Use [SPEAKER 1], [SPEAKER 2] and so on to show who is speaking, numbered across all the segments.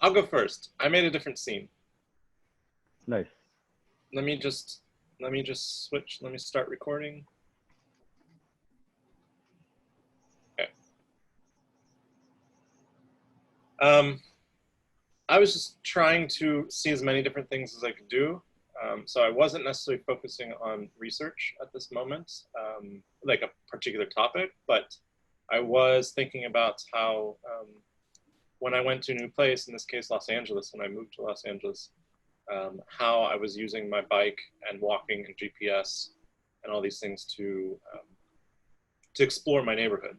[SPEAKER 1] I'll go first. I made a different scene.
[SPEAKER 2] Nice.
[SPEAKER 1] Let me just switch. Let me start recording. Okay. I was just trying to see as many different things as I could do. So I wasn't necessarily focusing on research at this moment, like a particular topic, but I was thinking about how when I went to a new place, in this case, Los Angeles, when I moved to Los Angeles, how I was using my bike and walking and GPS and all these things to explore my neighborhood.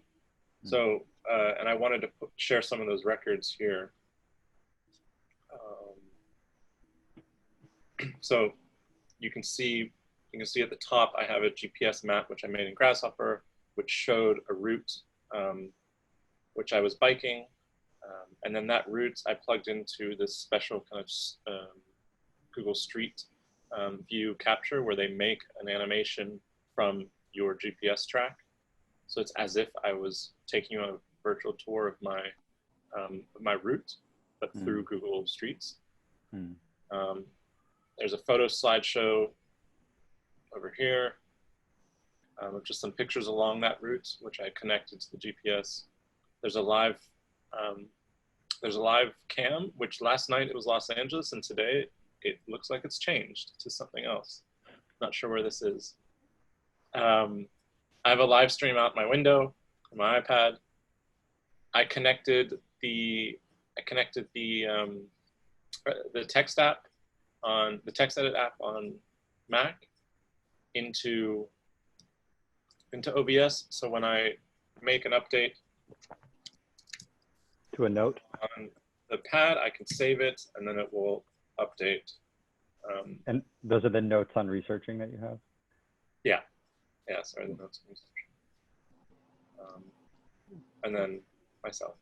[SPEAKER 1] So, and I wanted to share some of those records here. So you can see at the top, I have a GPS map, which I made in Grasshopper, which showed a route, which I was biking. And then that route I plugged into this special kind of Google Street View capture where they make an animation from your GPS track. So it's as if I was taking you on a virtual tour of my route, but through Google Streets. There's a photo slideshow over here of just some pictures along that route, which I connected to the GPS. There's a live cam, which last night it was Los Angeles, and today it looks like it's changed to something else. Not sure where this is. I have a live stream out my window on my iPad. I connected the text app on the text edit app on Mac into OBS. So when I make an update
[SPEAKER 2] to a note
[SPEAKER 1] on the pad, I can save it and then it will update.
[SPEAKER 2] And those are the notes on researching that you have?
[SPEAKER 1] Yeah. Yeah, sorry, the notes on research. And then myself.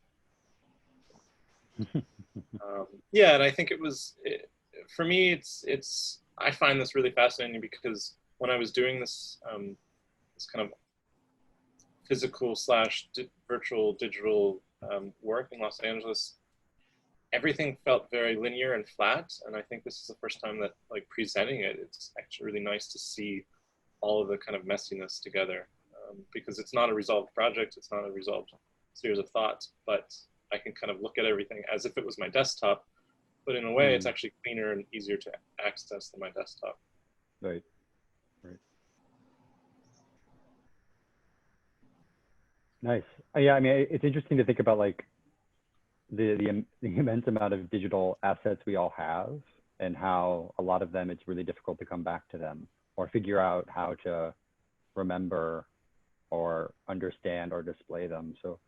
[SPEAKER 1] Yeah, and I think for me, I find this really fascinating because when I was doing this, this kind of physical / virtual digital work in Los Angeles, everything felt very linear and flat. And I think this is the first time that, like, presenting it, it's actually really nice to see all of the kind of messiness together, because it's not a resolved project, it's not a resolved series of thoughts, but I can kind of look at everything as if it was my desktop, but in a way it's actually cleaner and easier to access than my desktop.
[SPEAKER 2] Right, right. Nice. Yeah, I mean, it's interesting to think about like the immense amount of digital assets we all have and how a lot of them, it's really difficult to come back to them or figure out how to remember or understand or display them. So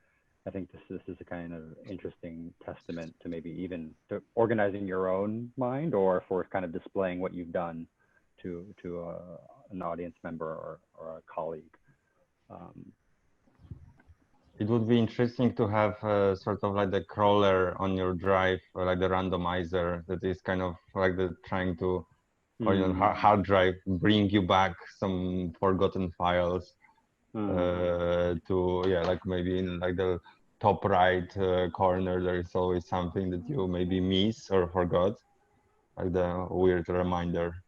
[SPEAKER 2] I think this is a kind of interesting testament to maybe even to organizing your own mind or for kind of displaying what you've done to an audience member or a colleague.
[SPEAKER 3] It would be interesting to have sort of like the crawler on your drive, or like the randomizer that is kind of like the trying to, or you know, hard drive, bring you back some forgotten files to, yeah, like maybe in like the top right corner, there is always something that you maybe miss or forgot, like the weird reminder.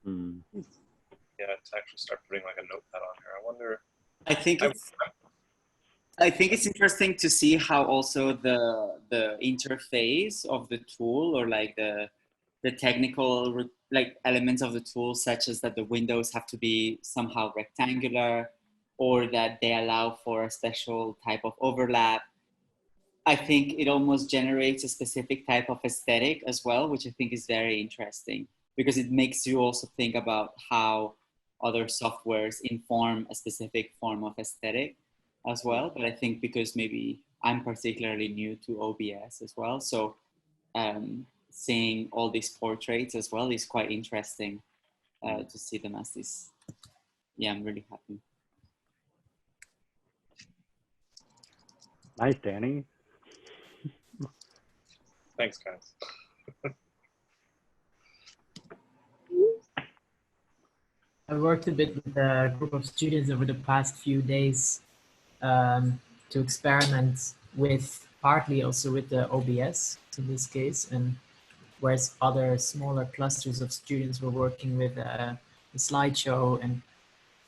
[SPEAKER 1] Yeah, to actually start putting like a notepad on here. I wonder.
[SPEAKER 4] I think it's interesting to see how also the interface of the tool or like the technical like elements of the tool, such as that the windows have to be somehow rectangular or that they allow for a special type of overlap. I think it almost generates a specific type of aesthetic as well, which I think is very interesting because it makes you also think about how other softwares inform a specific form of aesthetic as well. But I think because maybe I'm particularly new to OBS as well, so seeing all these portraits as well is quite interesting to see them as this. Yeah, I'm really happy.
[SPEAKER 2] Nice, Danny.
[SPEAKER 1] Thanks, guys.
[SPEAKER 5] I worked a bit with a group of students over the past few days to experiment with partly also with the OBS in this case, and whereas other smaller clusters of students were working with a slideshow, and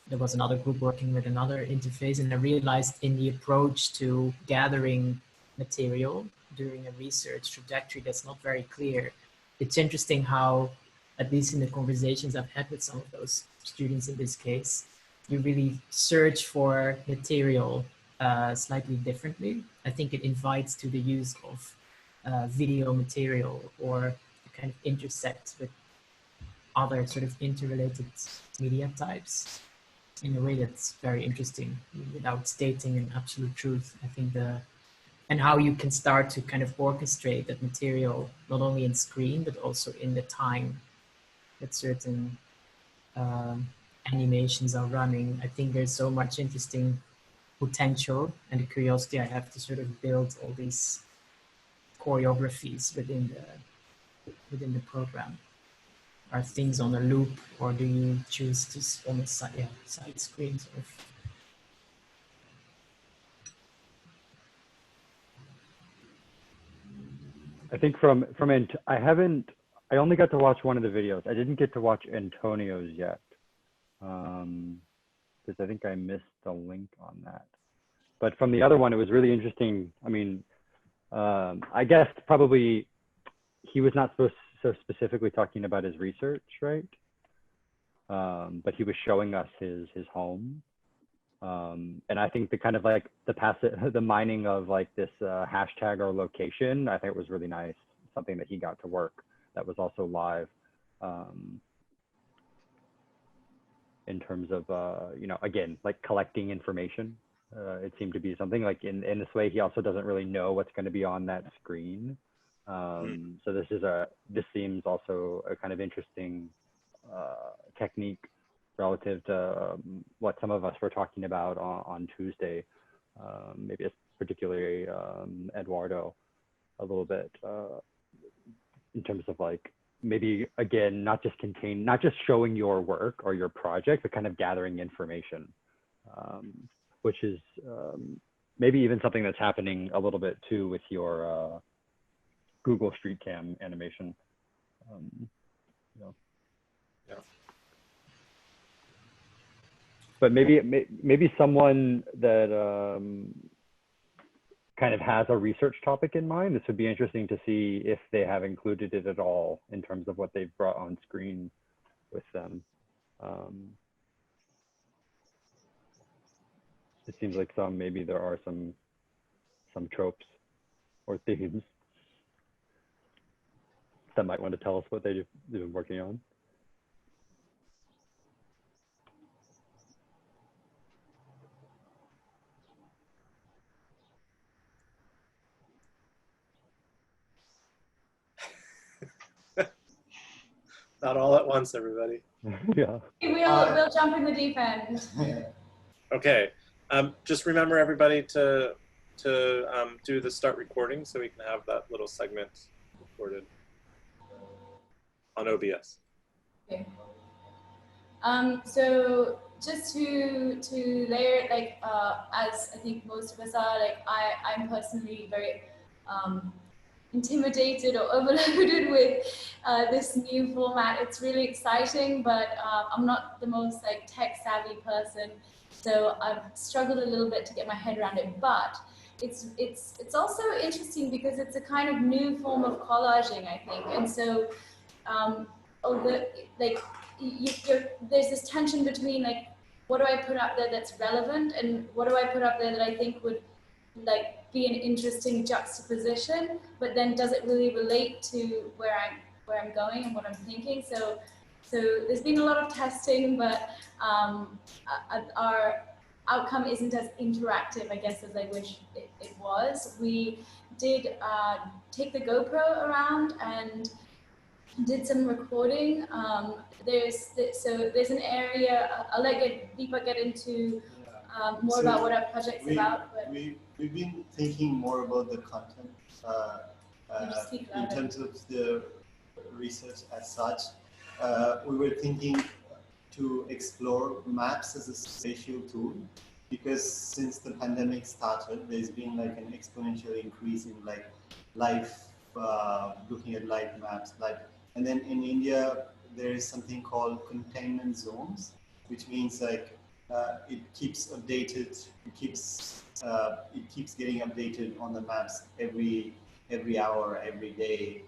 [SPEAKER 5] there was another group working with another interface. And I realized in the approach to gathering material during a research trajectory that's not very clear, it's interesting how, at least in the conversations I've had with some of those students in this case, you really search for material slightly differently. I think it invites to the use of video material, or kind of intersect with other sort of interrelated media types in a way that's very interesting without stating an absolute truth. I think and how you can start to kind of orchestrate that material, not only in screen, but also in the time that certain animations are running. I think there's so much interesting potential, and the curiosity I have to sort of build all these choreographies within the program. Are things on a loop, or do you choose to on the side screen sort of?
[SPEAKER 2] I think I only got to watch one of the videos. I didn't get to watch Antonio's yet, because I think I missed the link on that. But from the other one, it was really interesting. I mean, I guess probably he was not supposed so specifically talking about his research, right? But he was showing us his home. And I think the kind of like the mining of like this hashtag or location, I think it was really nice. Something that he got to work that was also live. In terms of, you know, again, like collecting information. It seemed to be something like in this way, he also doesn't really know what's going to be on that screen. So this seems also a kind of interesting technique relative to what some of us were talking about on Tuesday, maybe particularly Eduardo a little bit, in terms of like, maybe again, not just showing your work or your project, but kind of gathering information, which is maybe even something that's happening a little bit too with your Google Street Cam animation. You know.
[SPEAKER 1] Yeah.
[SPEAKER 2] But maybe someone that kind of has a research topic in mind, this would be interesting to see if they have included it at all in terms of what they've brought on screen with them. It seems like maybe there are some tropes or themes that might want to tell us what they've been working on.
[SPEAKER 1] Not all at once, everybody.
[SPEAKER 2] Yeah.
[SPEAKER 6] We'll jump in the deep end.
[SPEAKER 1] Okay. Just remember, everybody, to do the start recording so we can have that little segment recorded on OBS.
[SPEAKER 6] Okay. So just to layer it, like as I think most of us are, like I'm personally very intimidated or overloaded with this new format. It's really exciting, but I'm not the most like tech savvy person, so I've struggled a little bit to get my head around it. But it's also interesting because it's a kind of new form of collaging, I think, and so there's this tension between like, what do I put up there that's relevant, and what do I put up there that I think would like be an interesting juxtaposition, but then does it really relate to where I'm going and what I'm thinking? So there's been a lot of testing, but our outcome isn't as interactive, I guess, as I wish it was. We did take the GoPro around and did some recording. There's an area, I'll let Deepa get into more about what our project's about. But
[SPEAKER 7] we've been thinking more about the content in terms of the research as such. We were thinking to explore maps as a spatial tool because since the pandemic started, there's been like an exponential increase in like live, looking at live maps. And then in India, there is something called containment zones, which means like it keeps updated, it keeps getting updated on the maps every hour, every day,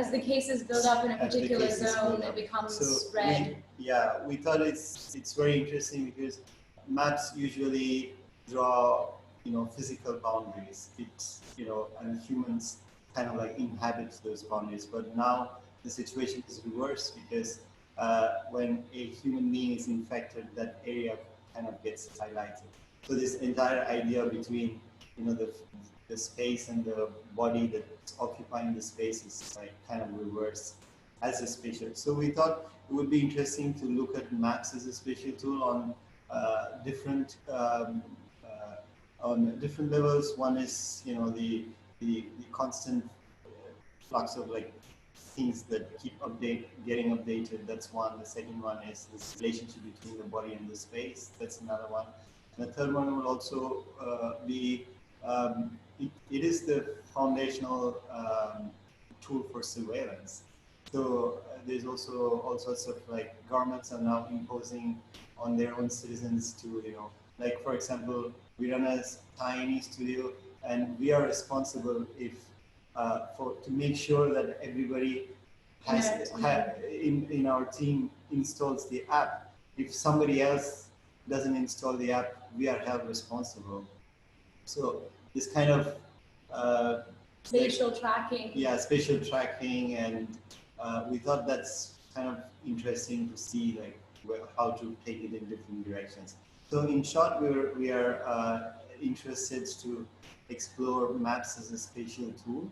[SPEAKER 6] as the cases build up in a particular zone, it becomes red.
[SPEAKER 7] We thought it's very interesting because maps usually draw, physical boundaries. It's, and humans kind of like inhabit those boundaries. But now the situation is reversed because when a human being is infected, that area kind of gets highlighted. So this entire idea between, the space and the body that's occupying the space is like kind of reversed as a spatial. So we thought it would be interesting to look at maps as a spatial tool on different levels. One is, the constant flux of like things that keep getting updated. That's one. The second one is this relationship between the body and the space. That's another one. And the third one will also be it is the foundational tool for surveillance. So there's also all sorts of like governments are now imposing on their own citizens to, like for example, we run a tiny studio and we are responsible to make sure that everybody in our team installs the app. If somebody else doesn't install the app, we are held responsible. So this kind of
[SPEAKER 6] spatial tracking.
[SPEAKER 7] Yeah, spatial tracking, and we thought that's kind of interesting to see like how to take it in different directions. So in short, we are interested to explore maps as a spatial tool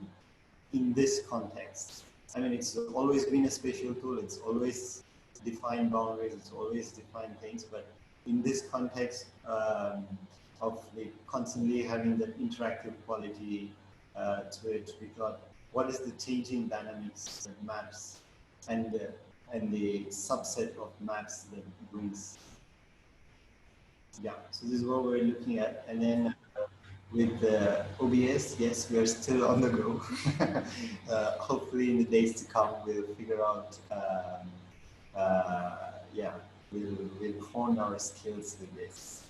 [SPEAKER 7] in this context. I mean, it's always been a spatial tool. It's always defined boundaries. It's always defined things. But in this context of constantly having that interactive quality to it, we thought, what is the changing dynamics of maps and the subset of maps that it brings? Yeah, so this is what we're looking at. And then with the OBS, yes, we are still on the go. Hopefully in the days to come, we'll figure out, we'll hone our skills with this.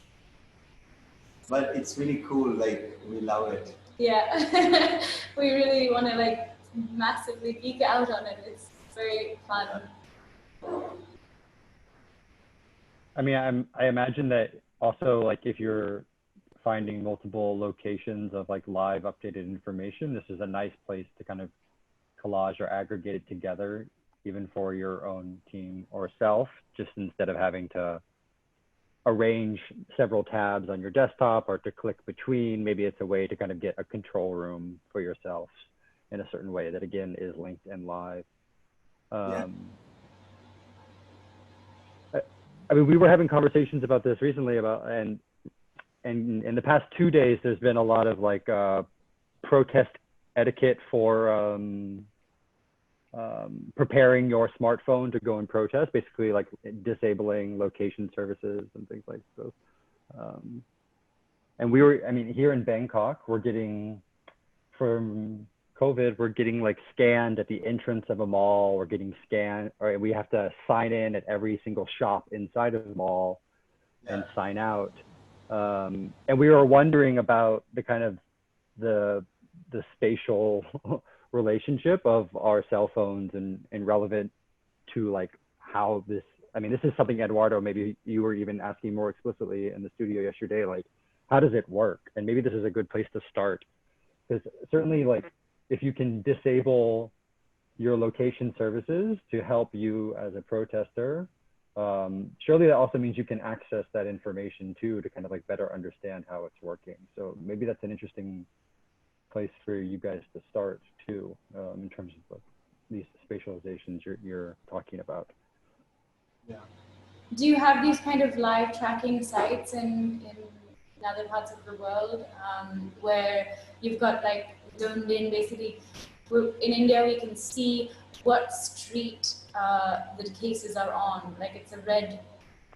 [SPEAKER 7] But it's really cool, like, we love it.
[SPEAKER 6] Yeah, we really want to like massively geek out on it. It's very fun.
[SPEAKER 2] I mean, I imagine that also, like, if you're finding multiple locations of like live updated information, this is a nice place to kind of collage or aggregate it together, even for your own team or self, just instead of having to arrange several tabs on your desktop or to click between. Maybe it's a way to kind of get a control room for yourself in a certain way that again is linked and live. I mean, we were having conversations about this recently and in the past 2 days, there's been a lot of like protest etiquette for preparing your smartphone to go and protest, basically like disabling location services and things like those. And we were, I mean, here in Bangkok, we're getting, from COVID, we're getting like scanned at the entrance of a mall. We're getting scanned, or we have to sign in at every single shop inside of the mall and sign out. And we were wondering about the kind of the spatial relationship of our cell phones and relevant to like how this, I mean, this is something, Eduardo, maybe you were even asking more explicitly in the studio yesterday, like, how does it work? And maybe this is a good place to start, because certainly like if you can disable your location services to help you as a protester, surely that also means you can access that information too, to kind of like better understand how it's working. So maybe that's an interesting place for you guys to start too, in terms of like these spatializations you're talking about.
[SPEAKER 7] Yeah.
[SPEAKER 6] Do you have these kind of live tracking sites in other parts of the world, where you've got like zoned in, basically in India we can see what street the cases are on, like it's a red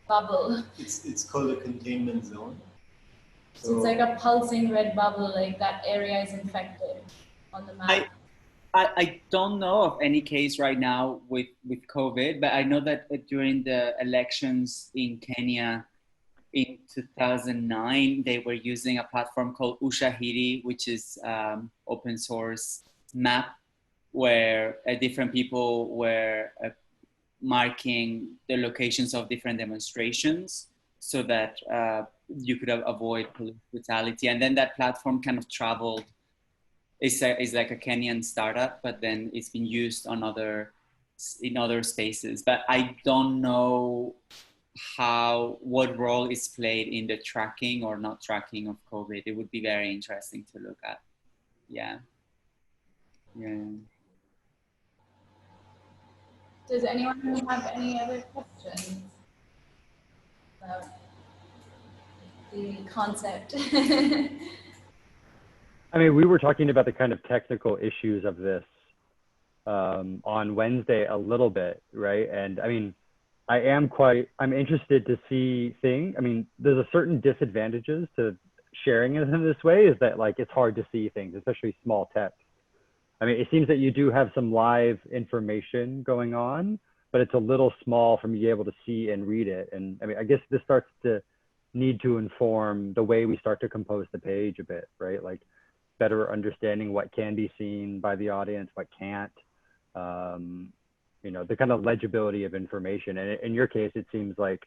[SPEAKER 6] bubble.
[SPEAKER 7] It's called a containment zone.
[SPEAKER 6] So it's like a pulsing red bubble, like that area is infected on the map.
[SPEAKER 4] I don't know of any case right now with COVID, but I know that during the elections in Kenya in 2009, they were using a platform called Ushahidi, which is open source map where different people were marking the locations of different demonstrations so that you could avoid police brutality. And then that platform kind of traveled. It's like a Kenyan startup, but then it's been used on in other spaces. But I don't know what role is played in the tracking or not tracking of COVID. It would be very interesting to look at. Yeah. Yeah.
[SPEAKER 6] Does anyone have any other questions about the concept?
[SPEAKER 2] I mean, we were talking about the kind of technical issues of this on Wednesday a little bit, right? And I mean, I'm interested to see things. I mean, there's a certain disadvantages to sharing it in this way, is that like it's hard to see things, especially small text. I mean, it seems that you do have some live information going on, but it's a little small for me to be able to see and read it. And I mean, I guess this starts to need to inform the way we start to compose the page a bit, right? Like better understanding what can be seen by the audience, what can't, you know, the kind of legibility of information. And in your case, it seems like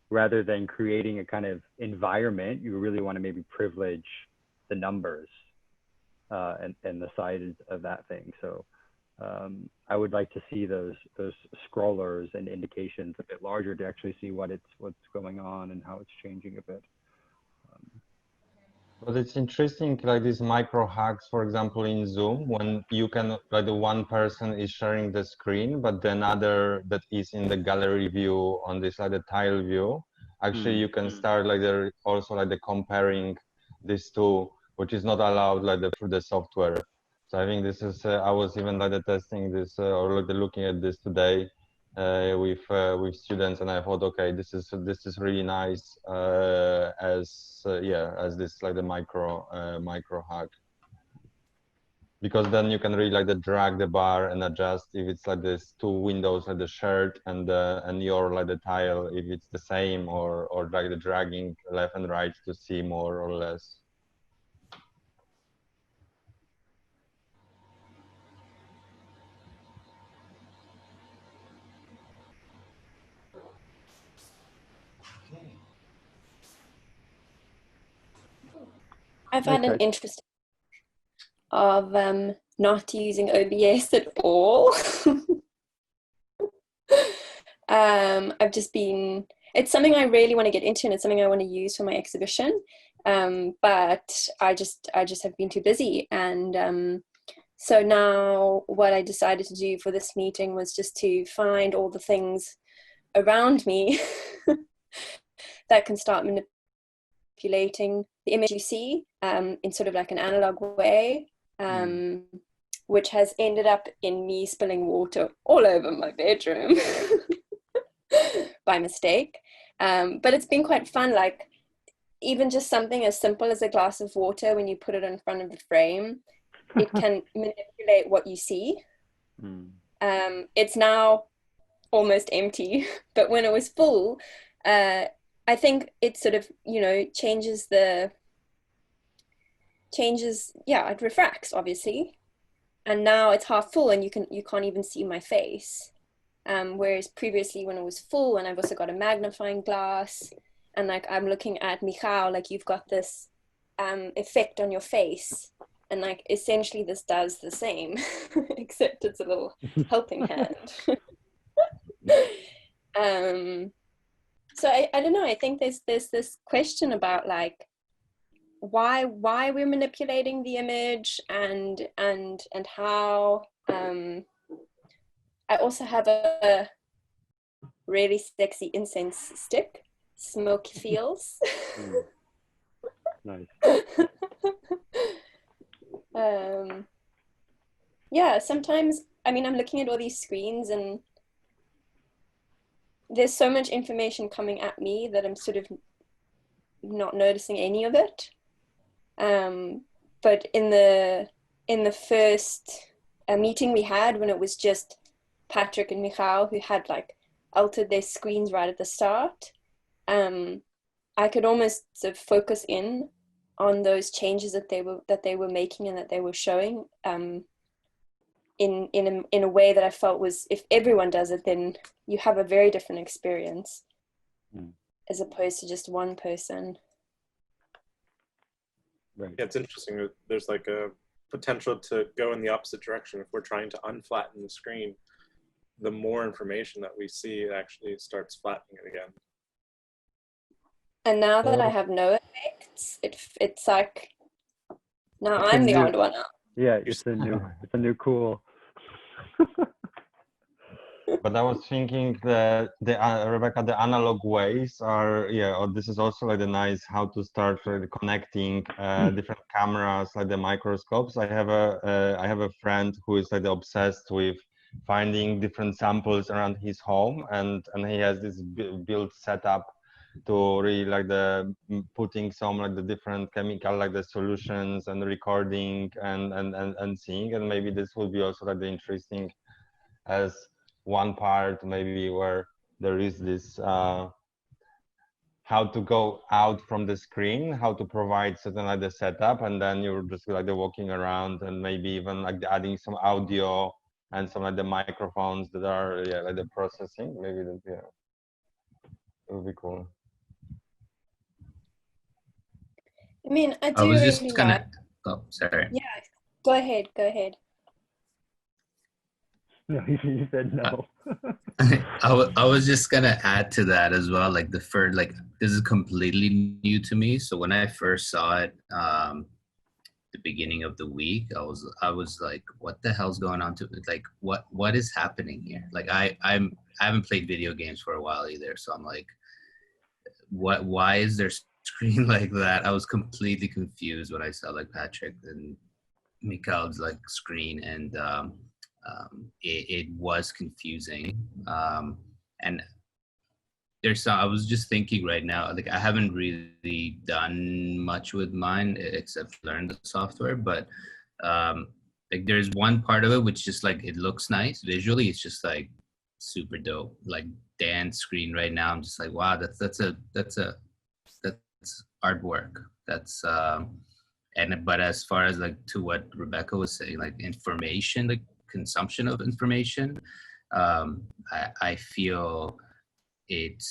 [SPEAKER 2] rather than creating a kind of environment, you really want to maybe privilege the numbers and the size of that thing. So I would like to see those scrollers and indications a bit larger to actually see what's going on and how it's changing a bit.
[SPEAKER 3] But it's interesting, like these micro hacks, for example, in Zoom, when you can, like the one person is sharing the screen, but the other that is in the gallery view on this, like the tile view, actually you can start like also like the comparing these two, which is not allowed like through the software. So I think this is, I was even like testing this or like looking at this today with students, and I thought, okay, this is really nice as this like the micro hack, because then you can really like drag the bar and adjust if it's like this two windows, like the shared and your like the tile, if it's the same, or like the dragging left and right to see more or less.
[SPEAKER 8] I've had an interest of not using OBS at all. I've just been, it's something I really want to get into, and it's something I want to use for my exhibition. But I just have been too busy. And so now what I decided to do for this meeting was just to find all the things around me that can start manipulating the image you see in sort of like an analog way, which has ended up in me spilling water all over my bedroom by mistake. But it's been quite fun, like even just something as simple as a glass of water, when you put it in front of the frame, it can manipulate what you see. It's now almost empty, but when it was full, I think it sort of, you know, it refracts obviously, and now it's half full and you can't even see my face, whereas previously when it was full, and I've also got a magnifying glass, and like I'm looking at Michał, like you've got this effect on your face, and like essentially this does the same except it's a little helping hand. So I don't know, I think there's this question about like why we're manipulating the image, and how. I also have a really sexy incense stick, smoky feels.
[SPEAKER 2] Nice.
[SPEAKER 8] Yeah, sometimes, I mean, I'm looking at all these screens, and there's so much information coming at me that I'm sort of not noticing any of it. But in the first meeting we had, when it was just Patrick and Michal who had like altered their screens right at the start, I could almost sort of focus in on those changes that they were making and that they were showing in a way that I felt was, if everyone does it, then you have a very different experience as opposed to just one person.
[SPEAKER 2] Right.
[SPEAKER 1] Yeah, it's interesting. There's like a potential to go in the opposite direction. If we're trying to unflatten the screen, the more information that we see, it actually starts flattening it again.
[SPEAKER 8] And now that I have no effects, it's like, now
[SPEAKER 2] It's a
[SPEAKER 8] I'm the
[SPEAKER 2] new-
[SPEAKER 8] odd one out.
[SPEAKER 2] Yeah, it's a new cool.
[SPEAKER 3] But I was thinking that Rebecca, the analog ways are, or this is also like the nice how to start connecting different cameras, like the microscopes. I have a friend who is like obsessed with finding different samples around his home, and he has this built setup to really like putting some like the different chemical like the solutions and recording and seeing, and maybe this will be also like the interesting as one part maybe where there is this how to go out from the screen, how to provide certain like the setup, and then you're just like the walking around and maybe even like adding some audio and some like the microphones that are like the processing. Maybe that it would be cool.
[SPEAKER 8] I mean, I
[SPEAKER 9] was
[SPEAKER 8] really
[SPEAKER 9] just gonna. Oh, sorry.
[SPEAKER 8] Yeah, go ahead.
[SPEAKER 2] No, you said no.
[SPEAKER 9] I was just gonna add to that as well. Like the first, like this is completely new to me. So when I first saw it, the beginning of the week, I was like, what the hell's going on? Like, what is happening here? Like I haven't played video games for a while either. So I'm like, why is there screen like that? I was completely confused when I saw like Patrick and Mikhail's like screen, and it was confusing. And I was just thinking right now, like I haven't really done much with mine except learn the software, but like there's one part of it which just like it looks nice visually. It's just like super dope. Like Dan's screen right now, I'm just like, wow, that's artwork. That's but as far as like to what Rebecca was saying, like information, like consumption of information, I feel it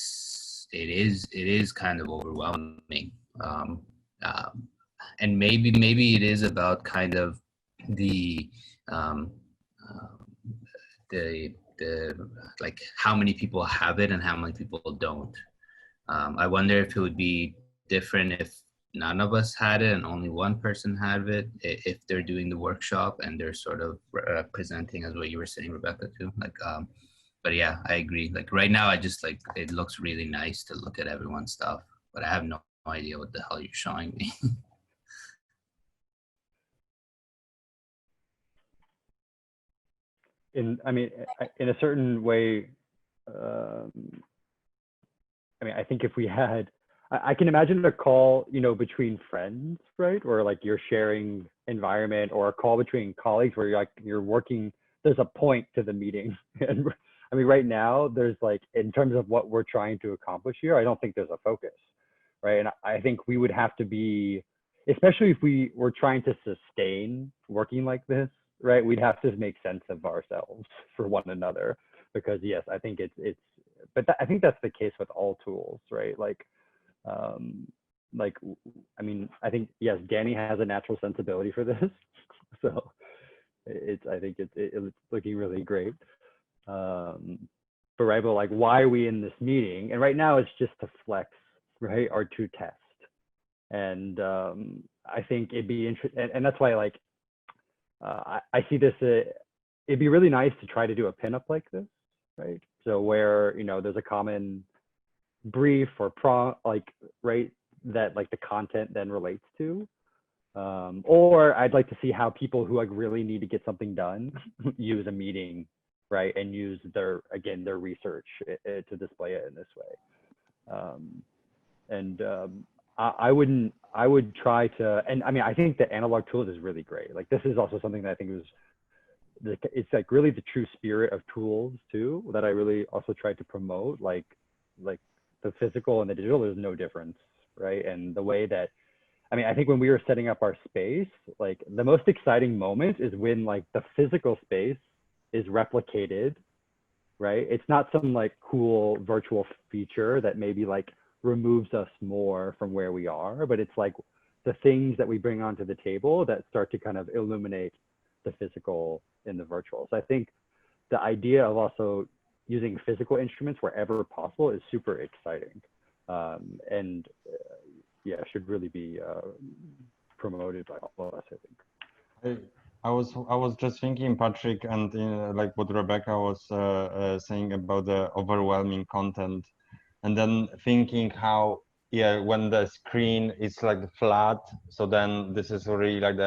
[SPEAKER 9] is kind of overwhelming, and maybe it is about kind of the like how many people have it and how many people don't. I wonder if it would be different if none of us had it and only one person had it, if they're doing the workshop and they're sort of presenting as what you were saying, Rebecca, too. Like, but yeah, I agree. Like right now, I just like, it looks really nice to look at everyone's stuff, but I have no idea what the hell you're showing me.
[SPEAKER 2] I mean, in a certain way, I mean, I think if we had, I can imagine a call, you know, between friends, right? Or like you're sharing environment, or a call between colleagues where you're working, there's a point to the meeting. And I mean, right now there's like, in terms of what we're trying to accomplish here, I don't think there's a focus, right? And I think we would have to be, especially if we were trying to sustain working like this, right? We'd have to make sense of ourselves for one another, because yes, I think but I think that's the case with all tools, right? Like, I mean, I think, yes, Danny has a natural sensibility for this. So I think it's looking really great. But right, but like, why are we in this meeting? And right now it's just to flex, right? Or to test. And I think it'd be interesting. And that's why, like, I see this, it'd be really nice to try to do a pinup like this, right? So where, you know, there's a common brief or like, right, that like the content then relates to. Or I'd like to see how people who like really need to get something done use a meeting, right? And use their research to display it in this way. I would try to, and I mean, I think the analog tools is really great. Like this is also something that I think it's like really the true spirit of tools too, that I really also tried to promote, like the physical and the digital, there's no difference, right? And the way that, I mean, I think when we were setting up our space, like the most exciting moment is when like the physical space is replicated, right? It's not some like cool virtual feature that maybe like removes us more from where we are, but it's like the things that we bring onto the table that start to kind of illuminate the physical in the virtual. So I think the idea of also using physical instruments wherever possible is super exciting. Yeah, should really be promoted by all of us, I think.
[SPEAKER 3] I was just thinking, Patrick, and like what Rebecca was saying about the overwhelming content, and then thinking how, yeah, when the screen is like flat, so then this is really like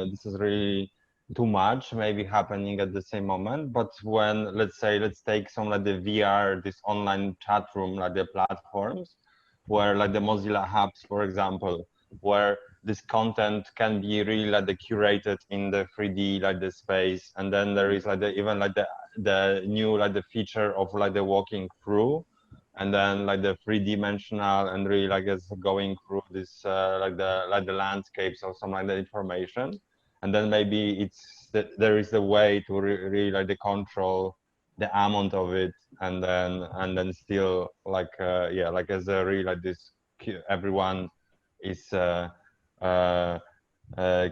[SPEAKER 3] this is really too much maybe happening at the same moment. But when, let's take some like the VR, this online chat room, like the platforms, where like the Mozilla Hubs, for example, where this content can be really like the curated in the 3D, like the space. And then there is like even like the new, like the feature of like the walking through, and then like the 3D-dimensional, and really like it's going through this like the landscapes or some like the information. And then maybe there is a way to really like the control the amount of it, and then still like yeah, like as a really like this everyone is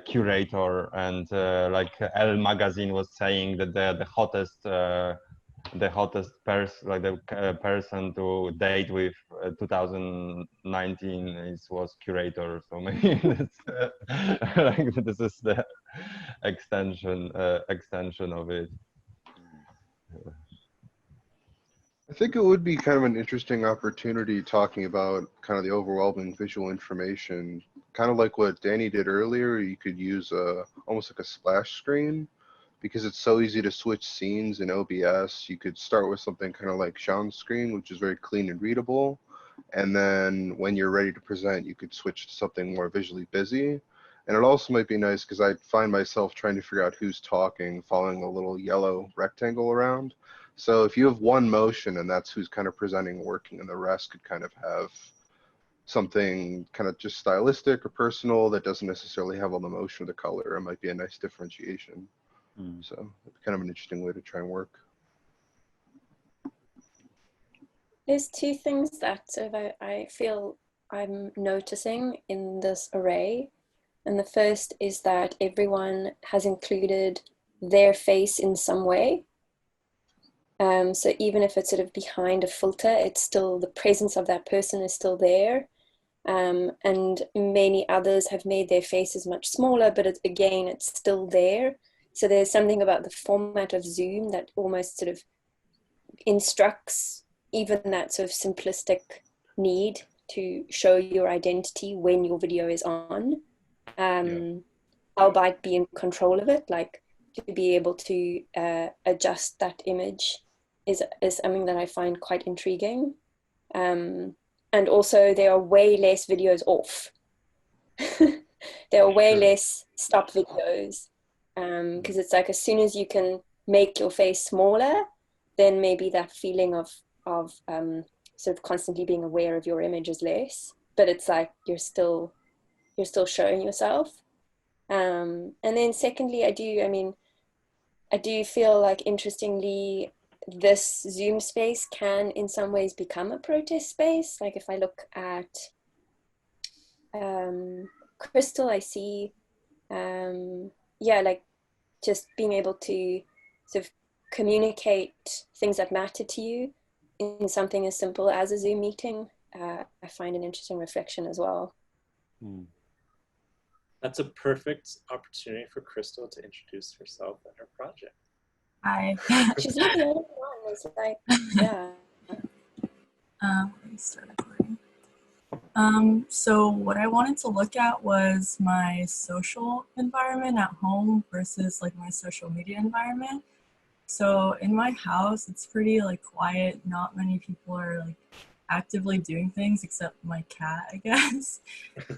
[SPEAKER 3] curator, and like Elle magazine was saying that the hottest person to date with 2019 was curator. So maybe that's, like this is the extension of it.
[SPEAKER 10] I think it would be kind of an interesting opportunity talking about kind of the overwhelming visual information, kind of like what Danny did earlier. You could use almost like a splash screen, because it's so easy to switch scenes in OBS. You could start with something kind of like Sean's screen, which is very clean and readable. And then when you're ready to present, you could switch to something more visually busy. And it also might be nice because I find myself trying to figure out who's talking, following a little yellow rectangle around. So if you have one motion and that's who's kind of presenting, working, and the rest could kind of have something kind of just stylistic or personal that doesn't necessarily have all the motion or the color, it might be a nice differentiation. So it's kind of an interesting way to try and work.
[SPEAKER 8] There's two things that sort of I feel I'm noticing in this array. And the first is that everyone has included their face in some way. So even if it's sort of behind a filter, it's still, the presence of that person is still there. And many others have made their faces much smaller, but again, it's still there. So there's something about the format of Zoom that almost sort of instructs even that sort of simplistic need to show your identity when your video is on. Albeit be in control of it, like to be able to adjust that image is something that I find quite intriguing. And also there are way less videos off. There are way less stop videos, because it's like as soon as you can make your face smaller, then maybe that feeling of sort of constantly being aware of your image is less, but it's like you're still showing yourself. And then secondly, I do feel like, interestingly, this Zoom space can in some ways become a protest space. Like if I look at Crystal, I see, like just being able to sort of communicate things that matter to you in something as simple as a Zoom meeting. I find an interesting reflection as well.
[SPEAKER 1] That's a perfect opportunity for Crystal to introduce herself and her project.
[SPEAKER 11] Hi.
[SPEAKER 8] She's not the only one. It's like, yeah.
[SPEAKER 11] Let me start recording. So what I wanted to look at was my social environment at home versus like my social media environment. So in my house, it's pretty like quiet. Not many people are like actively doing things except my cat, I guess.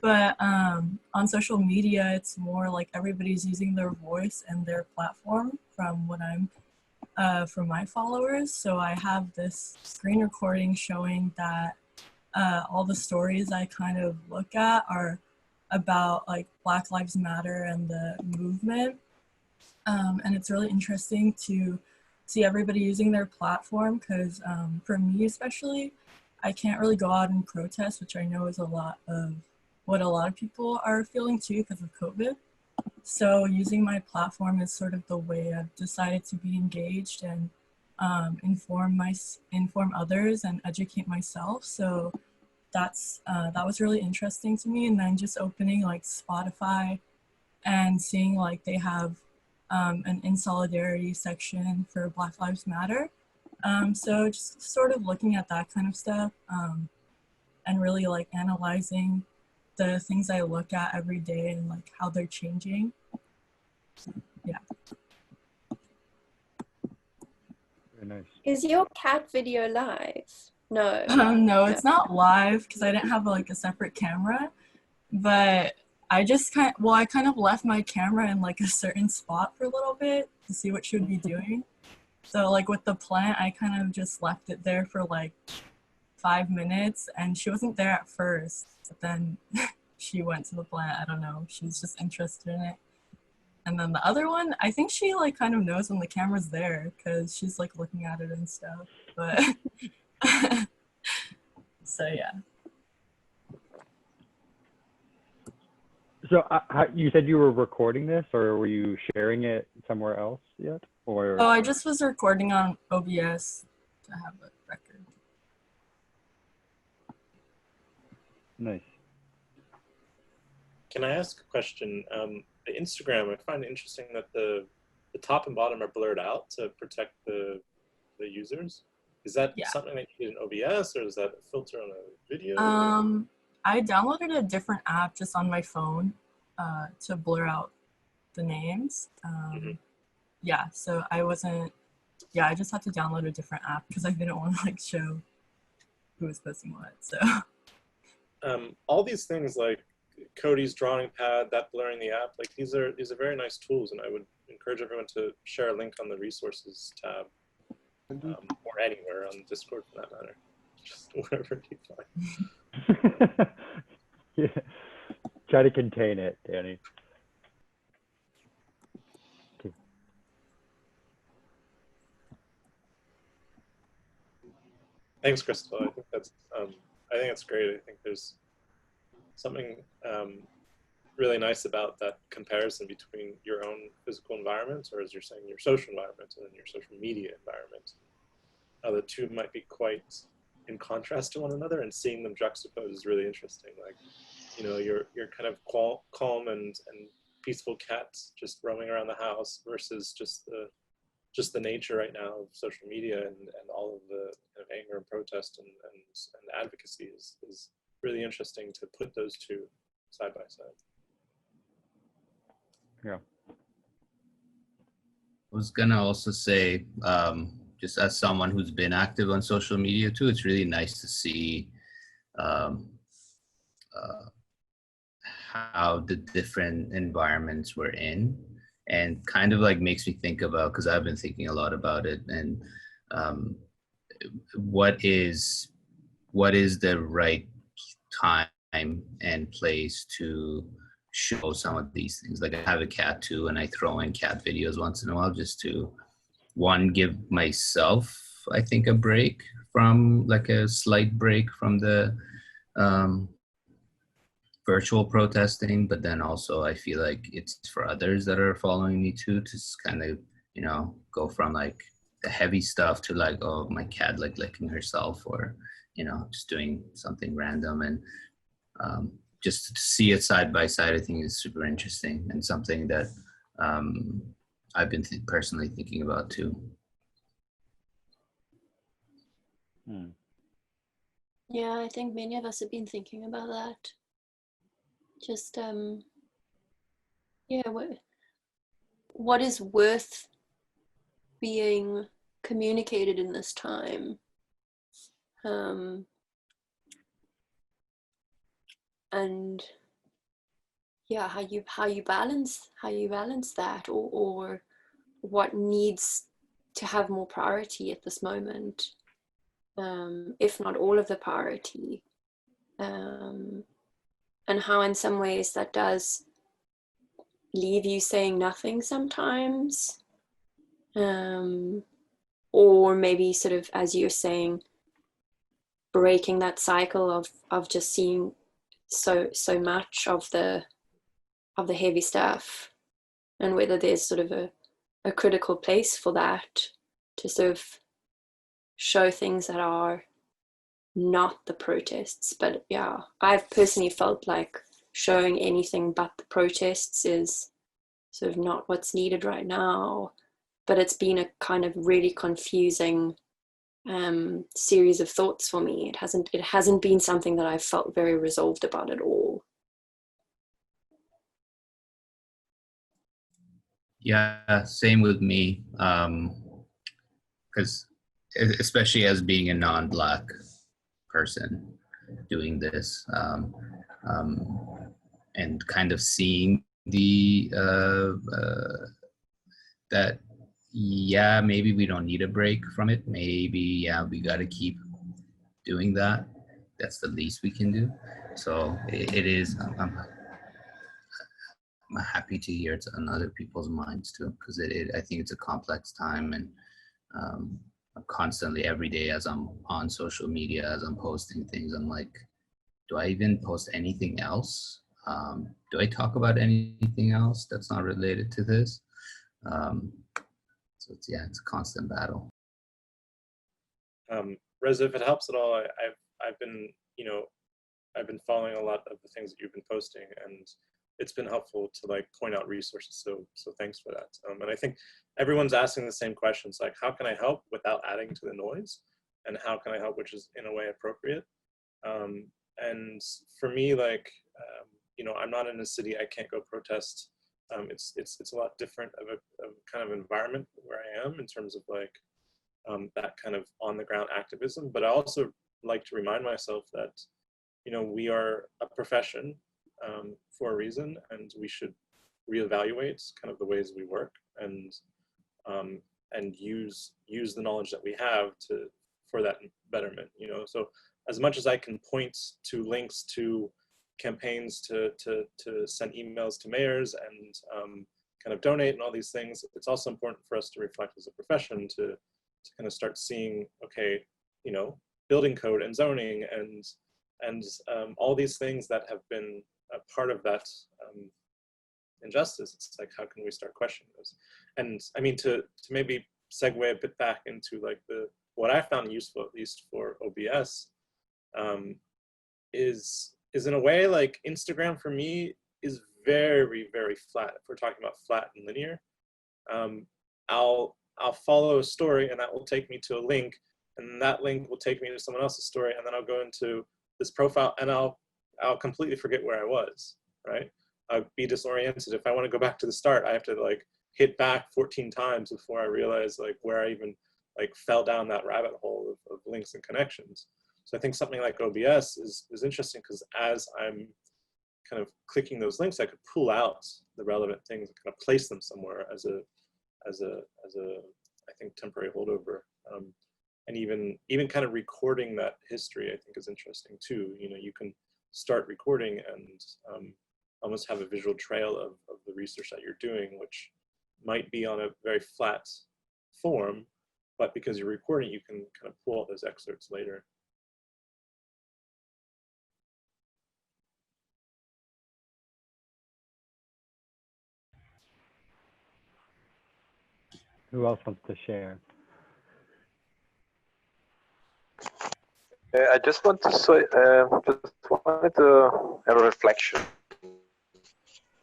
[SPEAKER 11] But on social media, it's more like everybody's using their voice and their platform from what I'm from my followers. So I have this screen recording showing that all the stories I kind of look at are about like Black Lives Matter and the movement. And it's really interesting to see everybody using their platform because for me especially, I can't really go out and protest, which I know is a lot of what a lot of people are feeling too because of COVID. So using my platform is sort of the way I've decided to be engaged and inform others and educate myself. So that was really interesting to me. And then just opening like Spotify and seeing like they have an In Solidarity section for Black Lives Matter. So just sort of looking at that kind of stuff and really like analyzing the things I look at every day and like how they're changing. Yeah.
[SPEAKER 2] Very nice.
[SPEAKER 8] Is your cat video live? No.
[SPEAKER 11] No, it's not live because I didn't have like a separate camera, but I kind of left my camera in like a certain spot for a little bit to see what she would be doing. So like with the plant, I kind of just left it there for like 5 minutes and she wasn't there at first, but then she went to the plant. I don't know. She was just interested in it. And then the other one, I think she like kind of knows when the camera's there because she's like looking at it and stuff. But so yeah.
[SPEAKER 2] So you said you were recording this, or were you sharing it somewhere else yet? Or
[SPEAKER 11] Oh, I just was recording on OBS to have a record.
[SPEAKER 2] Nice.
[SPEAKER 1] Can I ask a question? The Instagram, I find it interesting that the top and bottom are blurred out to protect the users. Is that something that you did in OBS, or is that a filter on a video?
[SPEAKER 11] I downloaded a different app just on my phone to blur out the names. Yeah, so I just had to download a different app because I didn't want to like show who was posting what. So
[SPEAKER 1] all these things like Cody's drawing pad, that blurring the app, like these are very nice tools, and I would encourage everyone to share a link on the resources tab or anywhere on Discord for that matter, just wherever you find.
[SPEAKER 2] Yeah. Try to contain it, Danny. Okay.
[SPEAKER 1] Thanks, Crystal. I think that's great. I think there's something really nice about that comparison between your own physical environment, or as you're saying, your social environment, and then your social media environment. The two might be quite in contrast to one another, and seeing them juxtaposed is really interesting. Like, you know, your kind of calm and peaceful cat just roaming around the house versus just the nature right now of social media and all of the kind of anger and protest and advocacy is really interesting to put those two side by side.
[SPEAKER 2] Yeah.
[SPEAKER 9] I was gonna also say, just as someone who's been active on social media too, it's really nice to see how the different environments we're in, and kind of like makes me think about, because I've been thinking a lot about it, and what is the right time and place to show some of these things. Like I have a cat too, and I throw in cat videos once in a while just to, one, give myself, I think, a break from, like a slight break from the virtual protesting, but then also I feel like it's for others that are following me too, to kind of, you know, go from like the heavy stuff to like, oh, my cat like licking herself, or, you know, just doing something random. And just to see it side by side, I think is super interesting, and something that I've been personally thinking about too.
[SPEAKER 8] Yeah, I think many of us have been thinking about that. Just yeah, what is worth being communicated in this time. And yeah, how you balance that, or what needs to have more priority at this moment, if not all of the priority, and how in some ways that does leave you saying nothing sometimes, or maybe sort of, as you're saying, breaking that cycle of just seeing so much of the heavy stuff, and whether there's sort of a critical place for that to sort of show things that are not the protests. But yeah, I've personally felt like showing anything but the protests is sort of not what's needed right now. But it's been a kind of really confusing series of thoughts for me. It hasn't been something that I've felt very resolved about at all.
[SPEAKER 9] Yeah, same with me. Because especially as being a non-Black person doing this, and kind of seeing the that, yeah, maybe we don't need a break from it. Maybe, yeah, we got to keep doing that. That's the least we can do. So it is. I'm happy to hear it's on other people's minds too, because I think it's a complex time, and I'm constantly, every day as I'm on social media, as I'm posting things, I'm like, do I even post anything else? Do I talk about anything else that's not related to this? So it's a constant battle.
[SPEAKER 1] Reza, if it helps at all, I've been following a lot of the things that you've been posting, and it's been helpful to like point out resources. So thanks for that. And I think everyone's asking the same questions, like, how can I help without adding to the noise? And how can I help, which is in a way appropriate? And for me, like, I'm not in a city, I can't go protest. It's a lot different of a kind of environment where I am in terms of like that kind of on the ground activism. But I also like to remind myself that, we are a profession for a reason, and we should reevaluate kind of the ways we work, and use the knowledge that we have for that betterment. So as much as I can point to links to campaigns to send emails to mayors and kind of donate and all these things, it's also important for us to reflect as a profession to kind of start seeing, okay, building code and zoning and all these things that have been a part of that injustice. It's like, how can we start questioning those? And I mean, to maybe segue a bit back into like what I found useful, at least for OBS, is in a way like Instagram for me is very, very flat. If we're talking about flat and linear, I'll follow a story and that will take me to a link, and that link will take me to someone else's story, and then I'll go into this profile and I'll completely forget where I was, right? I'll be disoriented. If I want to go back to the start, I have to like hit back 14 times before I realize like where I even like fell down that rabbit hole of links and connections. So I think something like OBS is interesting, because as I'm kind of clicking those links, I could pull out the relevant things and kind of place them somewhere as a I think temporary holdover. And even kind of recording that history, I think, is interesting too. You can start recording and almost have a visual trail of the research that you're doing, which might be on a very flat form, but because you're recording, you can kind of pull out those excerpts later.
[SPEAKER 2] Who else wants to share?
[SPEAKER 12] I just want to say, just wanted to have a reflection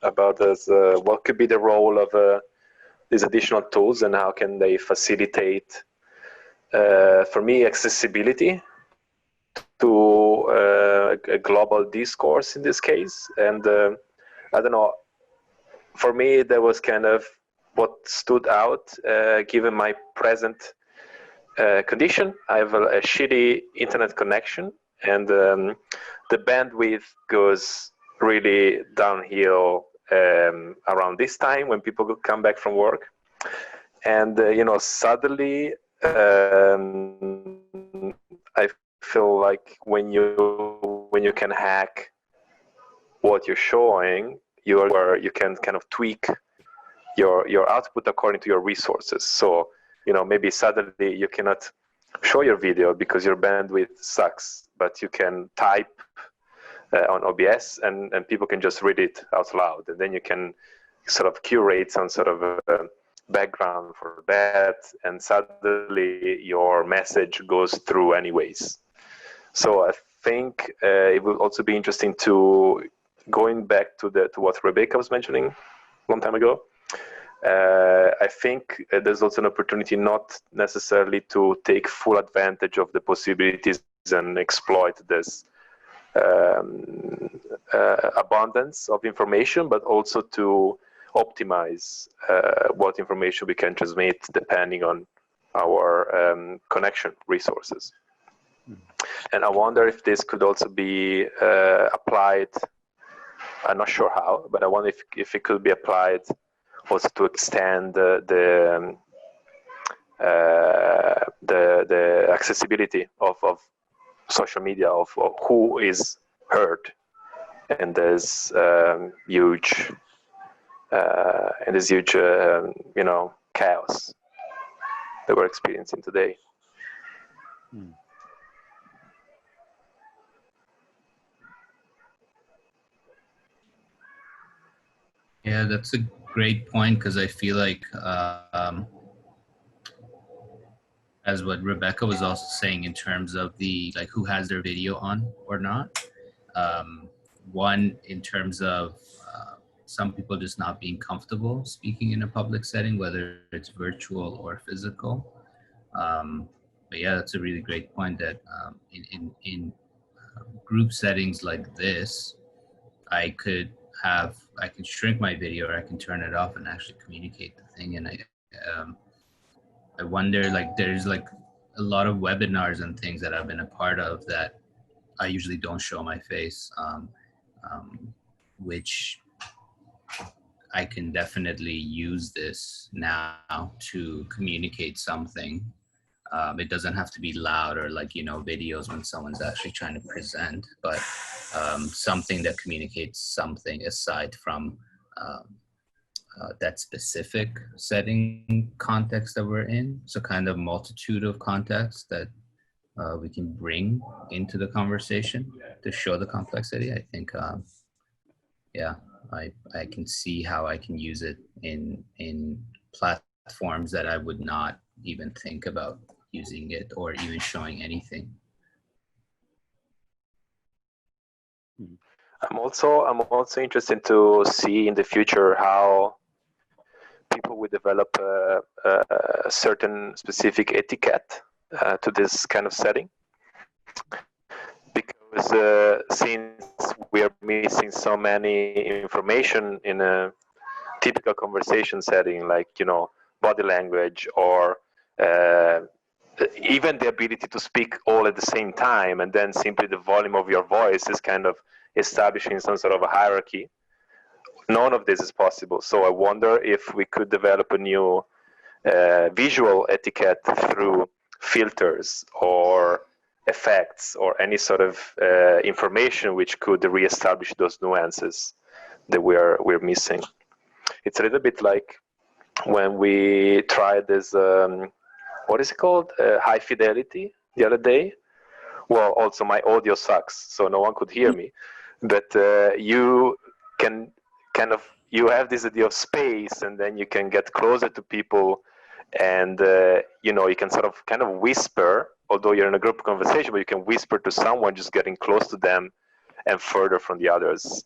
[SPEAKER 12] about this. What could be the role of these additional tools, and how can they facilitate, for me, accessibility to a global discourse in this case? And I don't know. For me, there was kind of what stood out, given my present condition. I have a shitty internet connection, and the bandwidth goes really downhill around this time when people come back from work. And suddenly I feel like when you can hack what you're showing, you can kind of tweak your output according to your resources. So maybe suddenly you cannot show your video because your bandwidth sucks, but you can type on OBS and people can just read it out loud, and then you can sort of curate some sort of background for that, and suddenly your message goes through anyways. So I think it will also be interesting to going back to what Rebecca was mentioning a long time ago. I think there's also an opportunity not necessarily to take full advantage of the possibilities and exploit this abundance of information, but also to optimize what information we can transmit depending on our connection resources. And I wonder if this could also be applied, I'm not sure how, but I wonder if it could be applied also to extend the accessibility of social media, of who is heard in this huge chaos that we're experiencing today.
[SPEAKER 9] Yeah, that's a great point, because I feel like, as what Rebecca was also saying in terms of the who has their video on or not. One, in terms of some people just not being comfortable speaking in a public setting, whether it's virtual or physical. But yeah, that's a really great point that in group settings like this, I can shrink my video, or I can turn it off and actually communicate the thing. And I wonder, there's a lot of webinars and things that I've been a part of that I usually don't show my face, which I can definitely use this now to communicate something. It doesn't have to be loud or videos when someone's actually trying to present, but something that communicates something aside from that specific setting context that we're in. So kind of multitude of contexts that we can bring into the conversation to show the complexity. I think, I can see how I can use it in platforms that I would not even think about using it or even showing anything.
[SPEAKER 12] I'm also interested to see in the future how people will develop a certain specific etiquette to this kind of setting, because since we are missing so many information in a typical conversation setting, like body language or even the ability to speak all at the same time, and then simply the volume of your voice is kind of establishing some sort of a hierarchy. None of this is possible. So I wonder if we could develop a new visual etiquette through filters or effects or any sort of information which could reestablish those nuances that we're missing. It's a little bit like when we tried this, what is it called? High fidelity the other day. Well, also my audio sucks, so no one could hear me. But you can you have this idea of space, and then you can get closer to people, and you can kind of whisper, although you're in a group conversation, but you can whisper to someone just getting close to them and further from the others.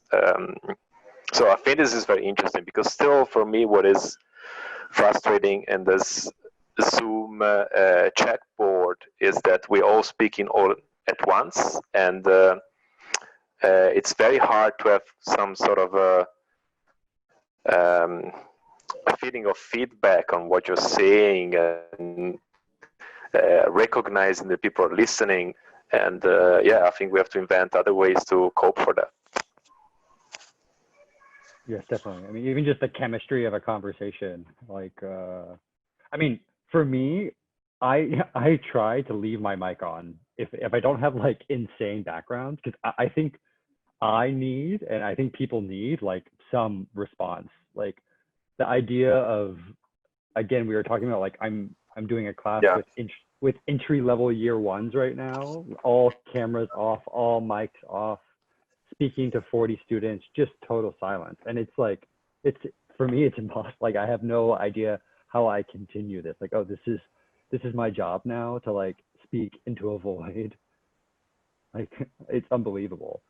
[SPEAKER 12] So I think this is very interesting, because still for me what is frustrating in this Zoom chat board is that we're all speaking all at once, and it's very hard to have some sort of a feeling of feedback on what you're saying and recognizing that people are listening. And yeah, I think we have to invent other ways to cope for that.
[SPEAKER 2] Yes, definitely. I mean, even just the chemistry of a conversation, like, I mean, for me, I try to leave my mic on if I don't have like insane backgrounds, because I think I need, and I think people need, like some response. Like the idea of, again, we were talking about, like, I'm doing a class with entry level year ones right now, all cameras off, all mics off, speaking to 40 students, just total silence. And it's like, for me, it's impossible. Like, I have no idea how I continue this. Like, oh, this is my job now, to like speak into a void. Like, it's unbelievable.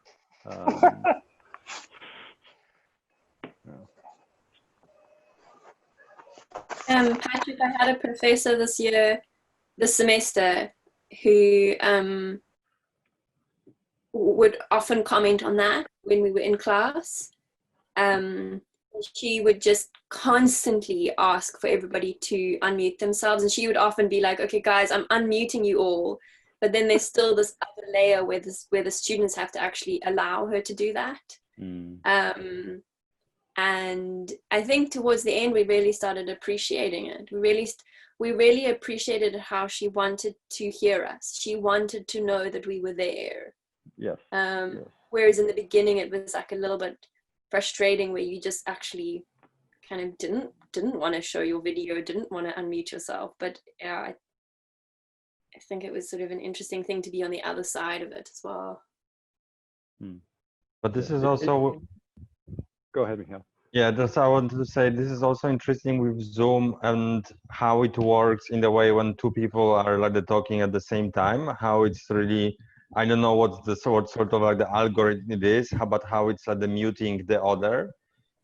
[SPEAKER 8] Patrick, I had a professor this semester, who would often comment on that when we were in class. She would just constantly ask for everybody to unmute themselves, and she would often be like, okay guys, I'm unmuting you all, but then there's still this other layer where the students have to actually allow her to do that. And I think towards the end we really started appreciating it. We really appreciated how she wanted to hear us. She wanted to know that we were there.
[SPEAKER 2] Yes.
[SPEAKER 8] Whereas in the beginning it was like a little bit frustrating, where you just actually kind of didn't want to show your video, didn't want to unmute yourself. But yeah, I think it was sort of an interesting thing to be on the other side of it as well.
[SPEAKER 3] But this is also...
[SPEAKER 2] Go ahead, Michael.
[SPEAKER 3] Yeah, that's what I wanted to say. This is also interesting with Zoom and how it works in the way when two people are like talking at the same time, how it's really, I don't know what's the sort of like the algorithm it is, but how it's like the muting the other.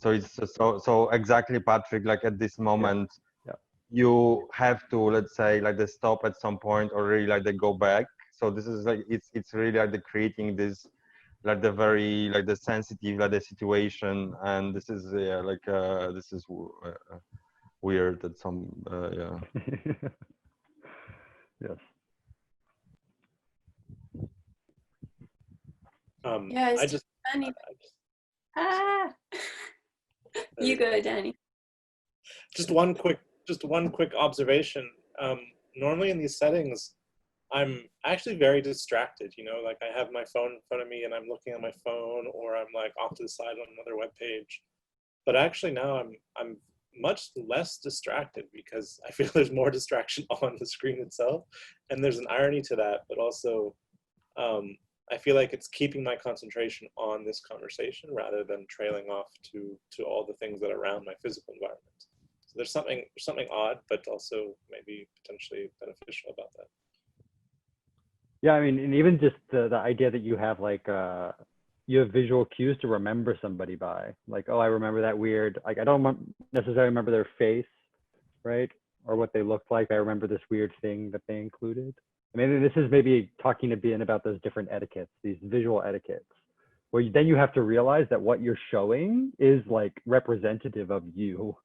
[SPEAKER 3] So it's so exactly, Patrick, like at this moment, you have to, let's say, like the stop at some point, or really like the go back. So this is like, it's really like the creating this, like the very, like the sensitive, like the situation. And this is this is weird at some
[SPEAKER 2] Yes.
[SPEAKER 8] Danny. You go, Danny.
[SPEAKER 1] Just one quick observation. Normally in these settings, I'm actually very distracted, you know, like I have my phone in front of me and I'm looking at my phone, or I'm like off to the side on another web page. But actually now I'm much less distracted, because I feel there's more distraction on the screen itself. And there's an irony to that, but also I feel like it's keeping my concentration on this conversation rather than trailing off to all the things that are around my physical environment. So there's something odd, but also maybe potentially beneficial about that.
[SPEAKER 2] Yeah, I mean, and even just the idea that you have like you have visual cues to remember somebody by, like, oh, I remember that weird, like, I don't necessarily remember their face, right, or what they looked like. I remember this weird thing that they included. I mean, this is maybe talking to Ben about those different etiquettes, these visual etiquettes, where then you have to realize that what you're showing is like representative of you,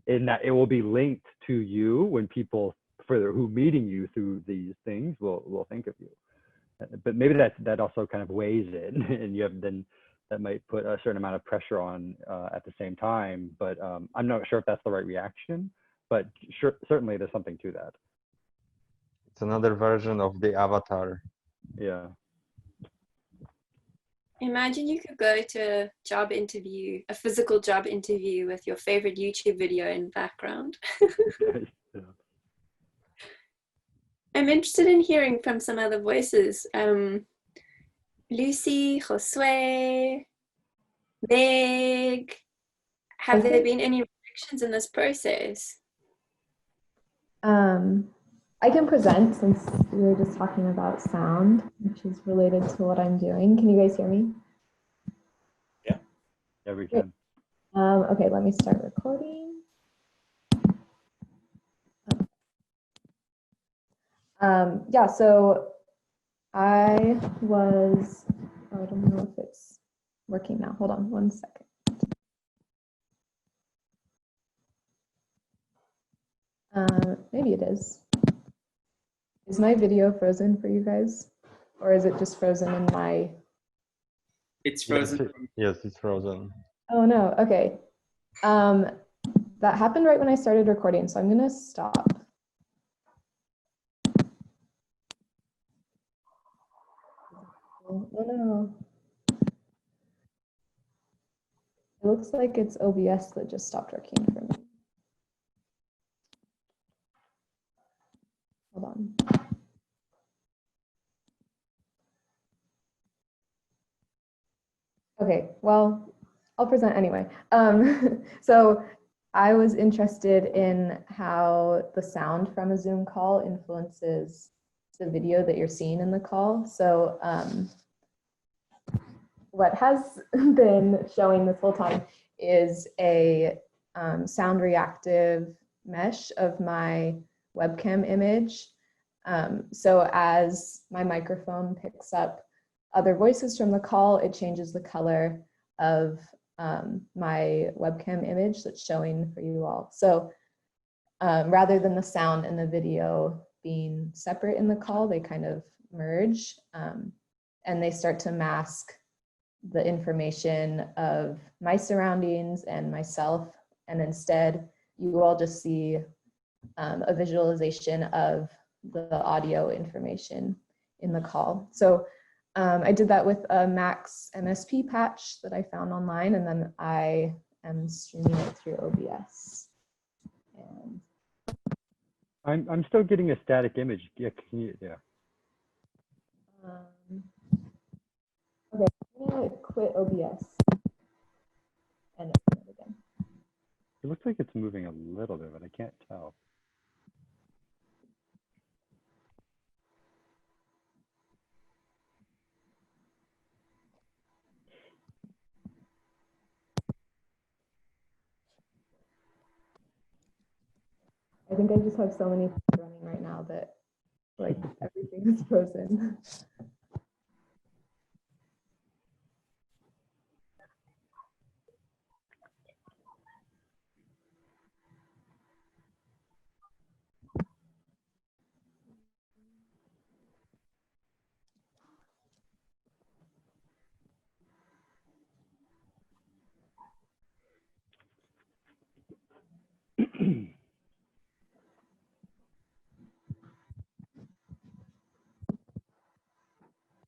[SPEAKER 2] in that it will be linked to you when people who meeting you through these things will think of you. But maybe that also kind of weighs in, and you have then that might put a certain amount of pressure on at the same time. But I'm not sure if that's the right reaction, but certainly there's something to that.
[SPEAKER 3] It's another version of the avatar.
[SPEAKER 2] Yeah.
[SPEAKER 8] Imagine you could go to a physical job interview with your favorite YouTube video in background.
[SPEAKER 2] Yeah.
[SPEAKER 8] I'm interested in hearing from some other voices. Lucy, Josue, Meg, have there been any reflections in this process?
[SPEAKER 13] I can present, since we were just talking about sound, which is related to what I'm doing. Can you guys hear me?
[SPEAKER 1] Yeah.
[SPEAKER 2] Yeah, we can.
[SPEAKER 13] Okay, let me start recording. Yeah, so I don't know if it's working now. Hold on one second. Maybe it is. Is my video frozen for you guys? Or is it just frozen in my...
[SPEAKER 4] It's frozen.
[SPEAKER 3] Yes, it's frozen.
[SPEAKER 13] Oh no, okay. That happened right when I started recording, so I'm gonna stop. Oh no. It looks like it's OBS that just stopped working for me. Hold on. Okay, well, I'll present anyway. So I was interested in how the sound from a Zoom call influences the video that you're seeing in the call. So what has been showing this whole time is a sound reactive mesh of my webcam image. So as my microphone picks up other voices from the call, it changes the color of my webcam image that's showing for you all. So rather than the sound and the video being separate in the call, they kind of merge and they start to mask the information of my surroundings and myself. And instead, you all just see a visualization of the audio information in the call. So I did that with a Max MSP patch that I found online, and then I am streaming it through OBS. And
[SPEAKER 2] I'm still getting a static image. Yeah, can you, yeah.
[SPEAKER 13] Okay, I'm gonna quit OBS and open it again.
[SPEAKER 2] It looks like it's moving a little bit, but I can't tell.
[SPEAKER 13] I think I just have so many things running right now that like everything is frozen.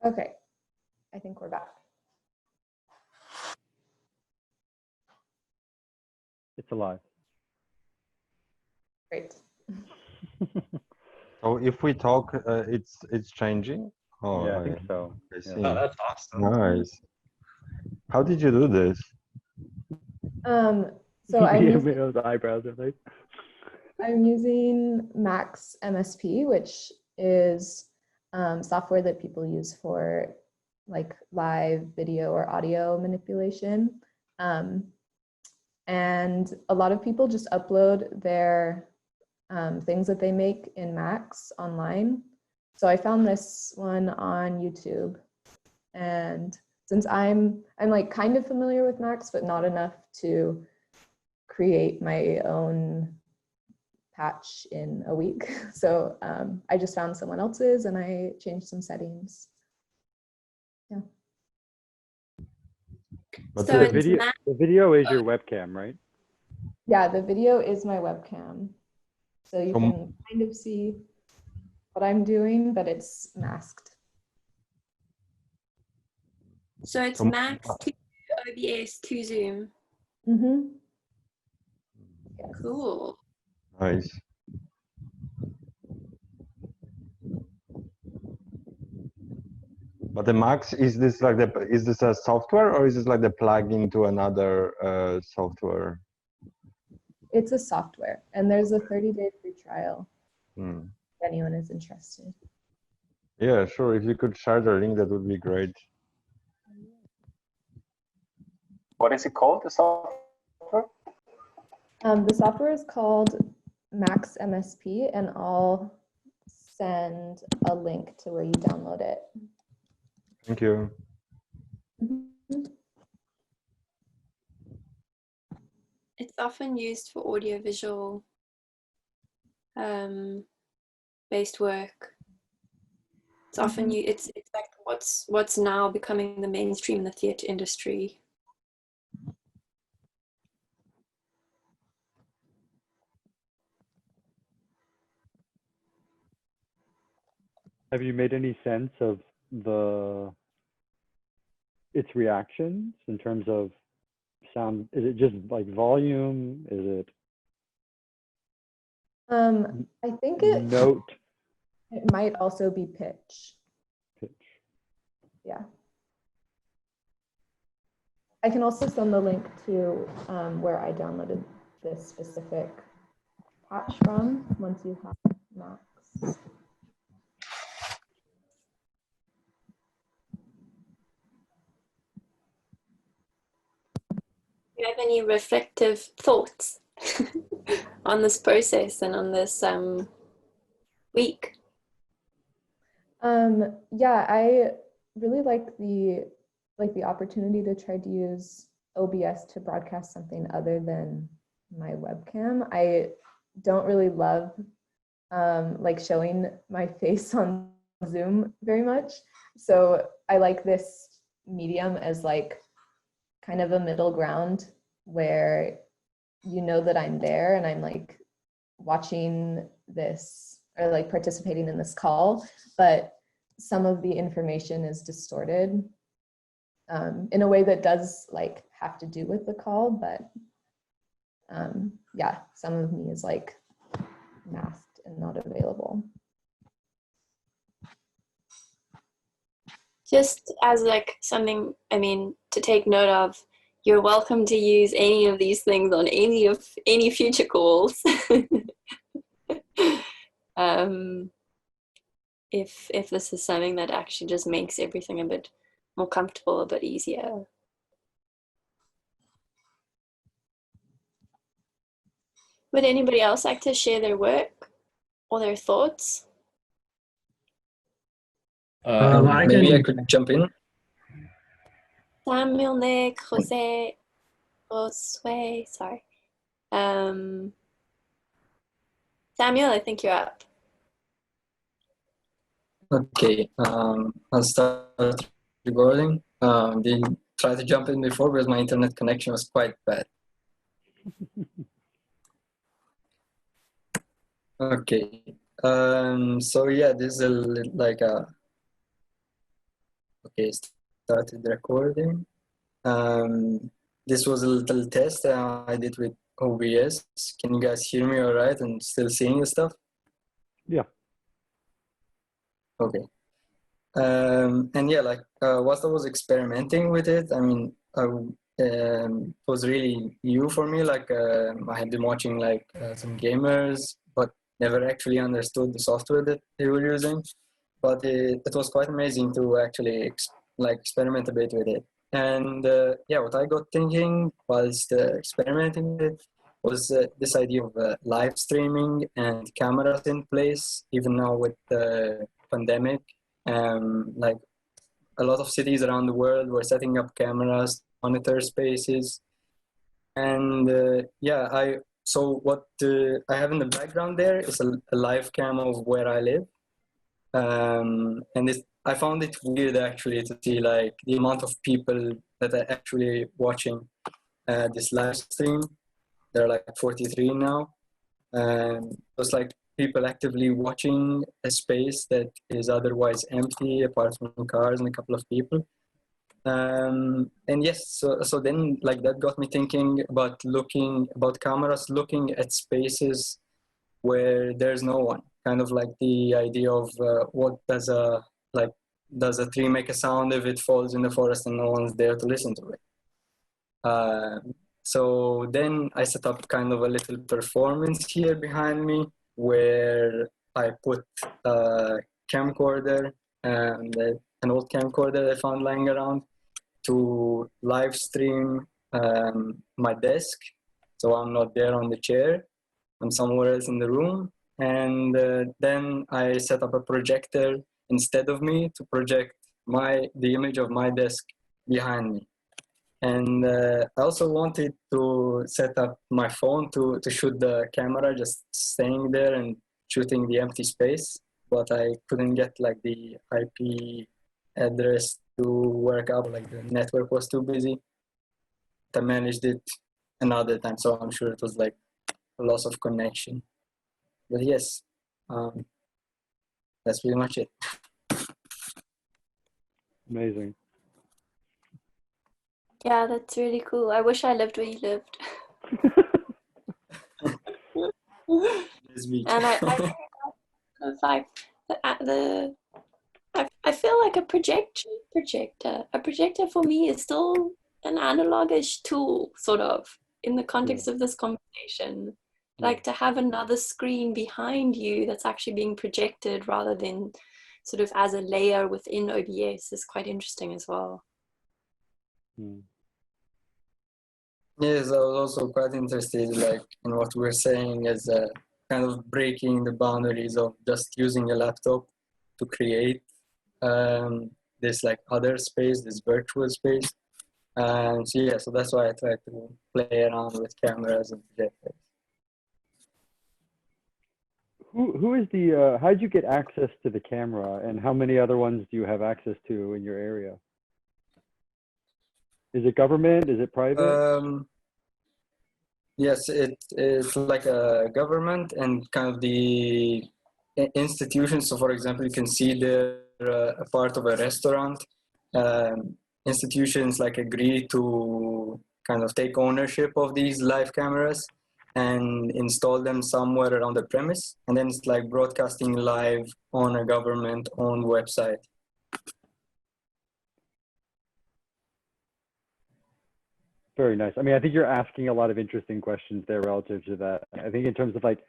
[SPEAKER 13] Okay, I think we're back.
[SPEAKER 2] It's alive.
[SPEAKER 13] Great.
[SPEAKER 3] So if we talk, it's changing. Oh,
[SPEAKER 2] Yeah, I think so.
[SPEAKER 3] I see.
[SPEAKER 1] Oh, that's awesome.
[SPEAKER 3] Nice. How did you do this?
[SPEAKER 13] So I'm using,
[SPEAKER 2] those eyebrows are like.
[SPEAKER 13] I'm using Max MSP, which is software that people use for like live video or audio manipulation. And a lot of people just upload their things that they make in Max online. So I found this one on YouTube, and since I'm like kind of familiar with Max, but not enough to create my own patch in a week. So I just found someone else's and I changed some settings. Yeah.
[SPEAKER 3] But
[SPEAKER 8] So
[SPEAKER 2] the video is your webcam, right?
[SPEAKER 13] Yeah, the video is my webcam. So you can kind of see what I'm doing, but it's masked.
[SPEAKER 8] So it's Max to OBS to Zoom.
[SPEAKER 13] Mm-hmm. Yes.
[SPEAKER 8] Cool.
[SPEAKER 3] Nice. But the Max, is this like is this a software or is this like the plugin to another software?
[SPEAKER 13] It's a software, and there's a 30-day free trial.
[SPEAKER 3] Hmm.
[SPEAKER 13] If anyone is interested.
[SPEAKER 3] Yeah, sure. If you could share the link, that would be great.
[SPEAKER 12] What is it called, the software?
[SPEAKER 13] The software is called Max MSP, and I'll send a link to where you download it.
[SPEAKER 3] Thank you.
[SPEAKER 13] Mm-hmm.
[SPEAKER 8] It's often used for audiovisual based work. It's often it's like what's now becoming the mainstream in the theatre industry.
[SPEAKER 2] Have you made any sense of its reactions in terms of sound? Is it just like volume? Is it
[SPEAKER 13] I think it
[SPEAKER 2] note?
[SPEAKER 13] It might also be pitch. Yeah. I can also send the link to where I downloaded this specific patch from once you have Max.
[SPEAKER 8] Do you have any reflective thoughts on this process and on this week?
[SPEAKER 13] Yeah, I really like the opportunity to try to use OBS to broadcast something other than my webcam. I don't really love like showing my face on Zoom very much. So I like this medium as like kind of a middle ground where you know that I'm there and I'm like watching this or like participating in this call, but some of the information is distorted in a way that does like have to do with the call, but yeah, some of me is like masked and not available.
[SPEAKER 8] Just as like something, I mean, to take note of, you're welcome to use any of these things on any future calls. If this is something that actually just makes everything a bit more comfortable, a bit easier. Would anybody else like to share their work or their thoughts?
[SPEAKER 14] Maybe I could jump in.
[SPEAKER 8] Samuel, Nick, Jose, Josue, sorry. Samuel, I think you're up.
[SPEAKER 14] Okay, I'll start recording. Didn't try to jump in before because my internet connection was quite bad. Okay, so yeah, this is okay, started recording. This was a little test I did with OBS. Can you guys hear me all right and still seeing the stuff?
[SPEAKER 2] Yeah.
[SPEAKER 14] Okay. And yeah, like whilst I was experimenting with it, I mean, it was really new for me. Like I had been watching like some gamers, but never actually understood the software that they were using. But it was quite amazing to actually experiment a bit with it. And yeah, what I got thinking whilst experimenting with it was this idea of live streaming and cameras in place, even now with the pandemic. Like a lot of cities around the world were setting up cameras, monitor spaces. And yeah, so what I have in the background there is a live cam of where I live. And I found it weird actually to see like the amount of people that are actually watching this live stream. There are like 43 now. It was like people actively watching a space that is otherwise empty apart from cars and a couple of people. And yes, so then like that got me thinking about cameras looking at spaces where there's no one. Kind of like the idea of what does a tree make a sound if it falls in the forest and no one's there to listen to it. So then I set up kind of a little performance here behind me where I put a camcorder and an old camcorder I found lying around to live stream my desk. So I'm not there on the chair, I'm somewhere else in the room. And then I set up a projector instead of me to project the image of my desk behind me. And I also wanted to set up my phone to shoot the camera just staying there and shooting the empty space, but I couldn't get like the IP address to work out, like the network was too busy. I managed it another time, so I'm sure it was like a loss of connection. But yes, that's pretty much it.
[SPEAKER 2] Amazing.
[SPEAKER 8] Yeah, that's really cool. I wish I lived where you lived. And I it's like I feel like a projector for me is still an analogish tool, sort of, in the context of this conversation. Like to have another screen behind you that's actually being projected rather than sort of as a layer within OBS is quite interesting as well.
[SPEAKER 14] Yes, I was also quite interested like in what we're saying as kind of breaking the boundaries of just using a laptop to create this like other space, this virtual space. So yeah, so that's why I try to play around with cameras and projectors.
[SPEAKER 2] Who is the, how did you get access to the camera, and how many other ones do you have access to in your area? Is it government? Is it private?
[SPEAKER 14] Yes, it's like a government and kind of the institutions. So for example, you can see they're a part of a restaurant. Institutions like agree to kind of take ownership of these live cameras and install them somewhere around the premise. And then it's like broadcasting live on a government-owned website.
[SPEAKER 2] Very nice. I mean, I think you're asking a lot of interesting questions there relative to that. I think in terms of like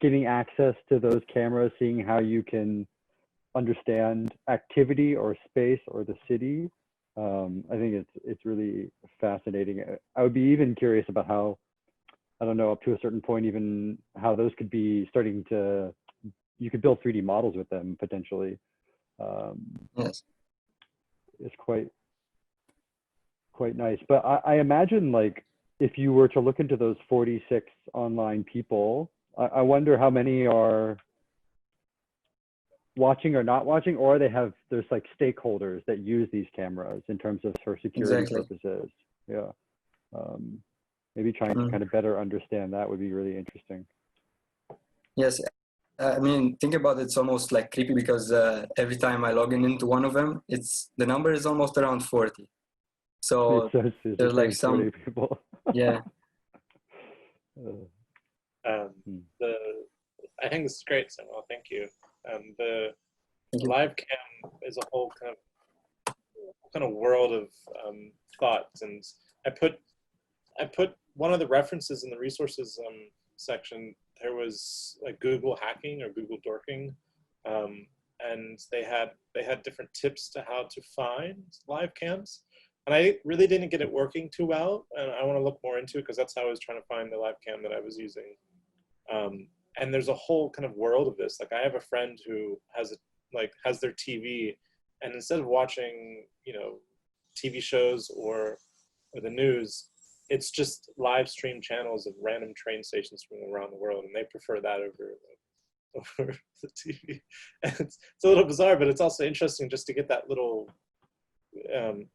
[SPEAKER 2] getting access to those cameras, seeing how you can understand activity or space or the city, I think it's really fascinating. I would be even curious about how, I don't know, up to a certain point, even how those could be starting to, you could build 3D models with them potentially.
[SPEAKER 14] Yes.
[SPEAKER 2] It's quite nice. But I imagine like if you were to look into those 46 online people, I wonder how many are watching or not watching, or there's like stakeholders that use these cameras in terms of for security purposes. Yeah. Maybe trying to kind of better understand that would be really interesting.
[SPEAKER 14] Yes. I mean, think about it, it's almost like creepy because every time I log into one of them, the number is almost around 40. So there's like some
[SPEAKER 2] people.
[SPEAKER 14] Yeah.
[SPEAKER 1] I think this is great, Samuel. Thank you. The live cam is a whole kind of world of thoughts, and I put one of the references in the resources section. There was like Google hacking or Google dorking, and they had different tips to how to find live cams. And I really didn't get it working too well, and I want to look more into it because that's how I was trying to find the live cam that I was using. And there's a whole kind of world of this. Like I have a friend who has their TV, and instead of watching, TV shows or the news, it's just live stream channels of random train stations from around the world, and they prefer that over the TV. And it's a little bizarre, but it's also interesting just to get that little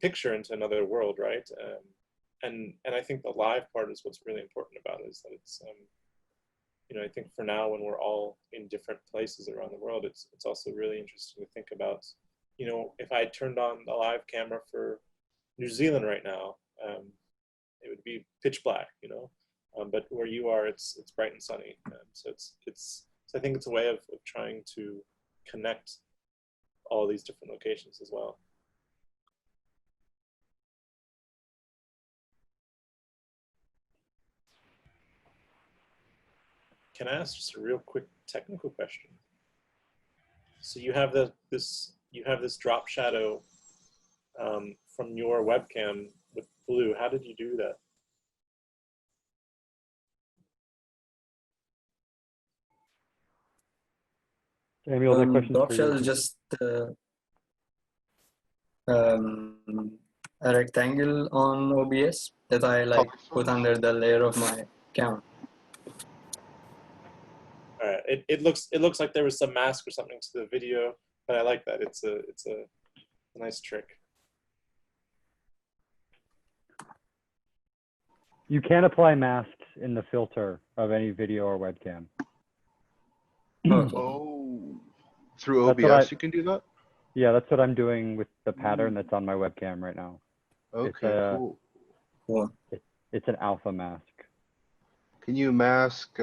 [SPEAKER 1] picture into another world, right? And I think the live part is what's really important about it, is that it's I think for now, when we're all in different places around the world, it's also really interesting to think about, if I turned on the live camera for New Zealand right now, it would be pitch black, but where you are, it's bright and sunny. So I think it's a way of trying to connect all these different locations as well. Can I ask just a real quick technical question? So you have this drop shadow from your webcam with blue. How did you do that?
[SPEAKER 2] Samuel, that question
[SPEAKER 14] drop
[SPEAKER 2] is
[SPEAKER 14] shadow is just a rectangle on OBS that I put under the layer of my camera.
[SPEAKER 1] All right. It looks like there was some mask or something to the video, but I like that. It's a nice trick.
[SPEAKER 2] You can apply masks in the filter of any video or webcam.
[SPEAKER 10] Oh, through OBS you can do that?
[SPEAKER 2] Yeah, that's what I'm doing with the pattern that's on my webcam right now.
[SPEAKER 10] Okay, cool.
[SPEAKER 2] It's an alpha mask.
[SPEAKER 10] Can you mask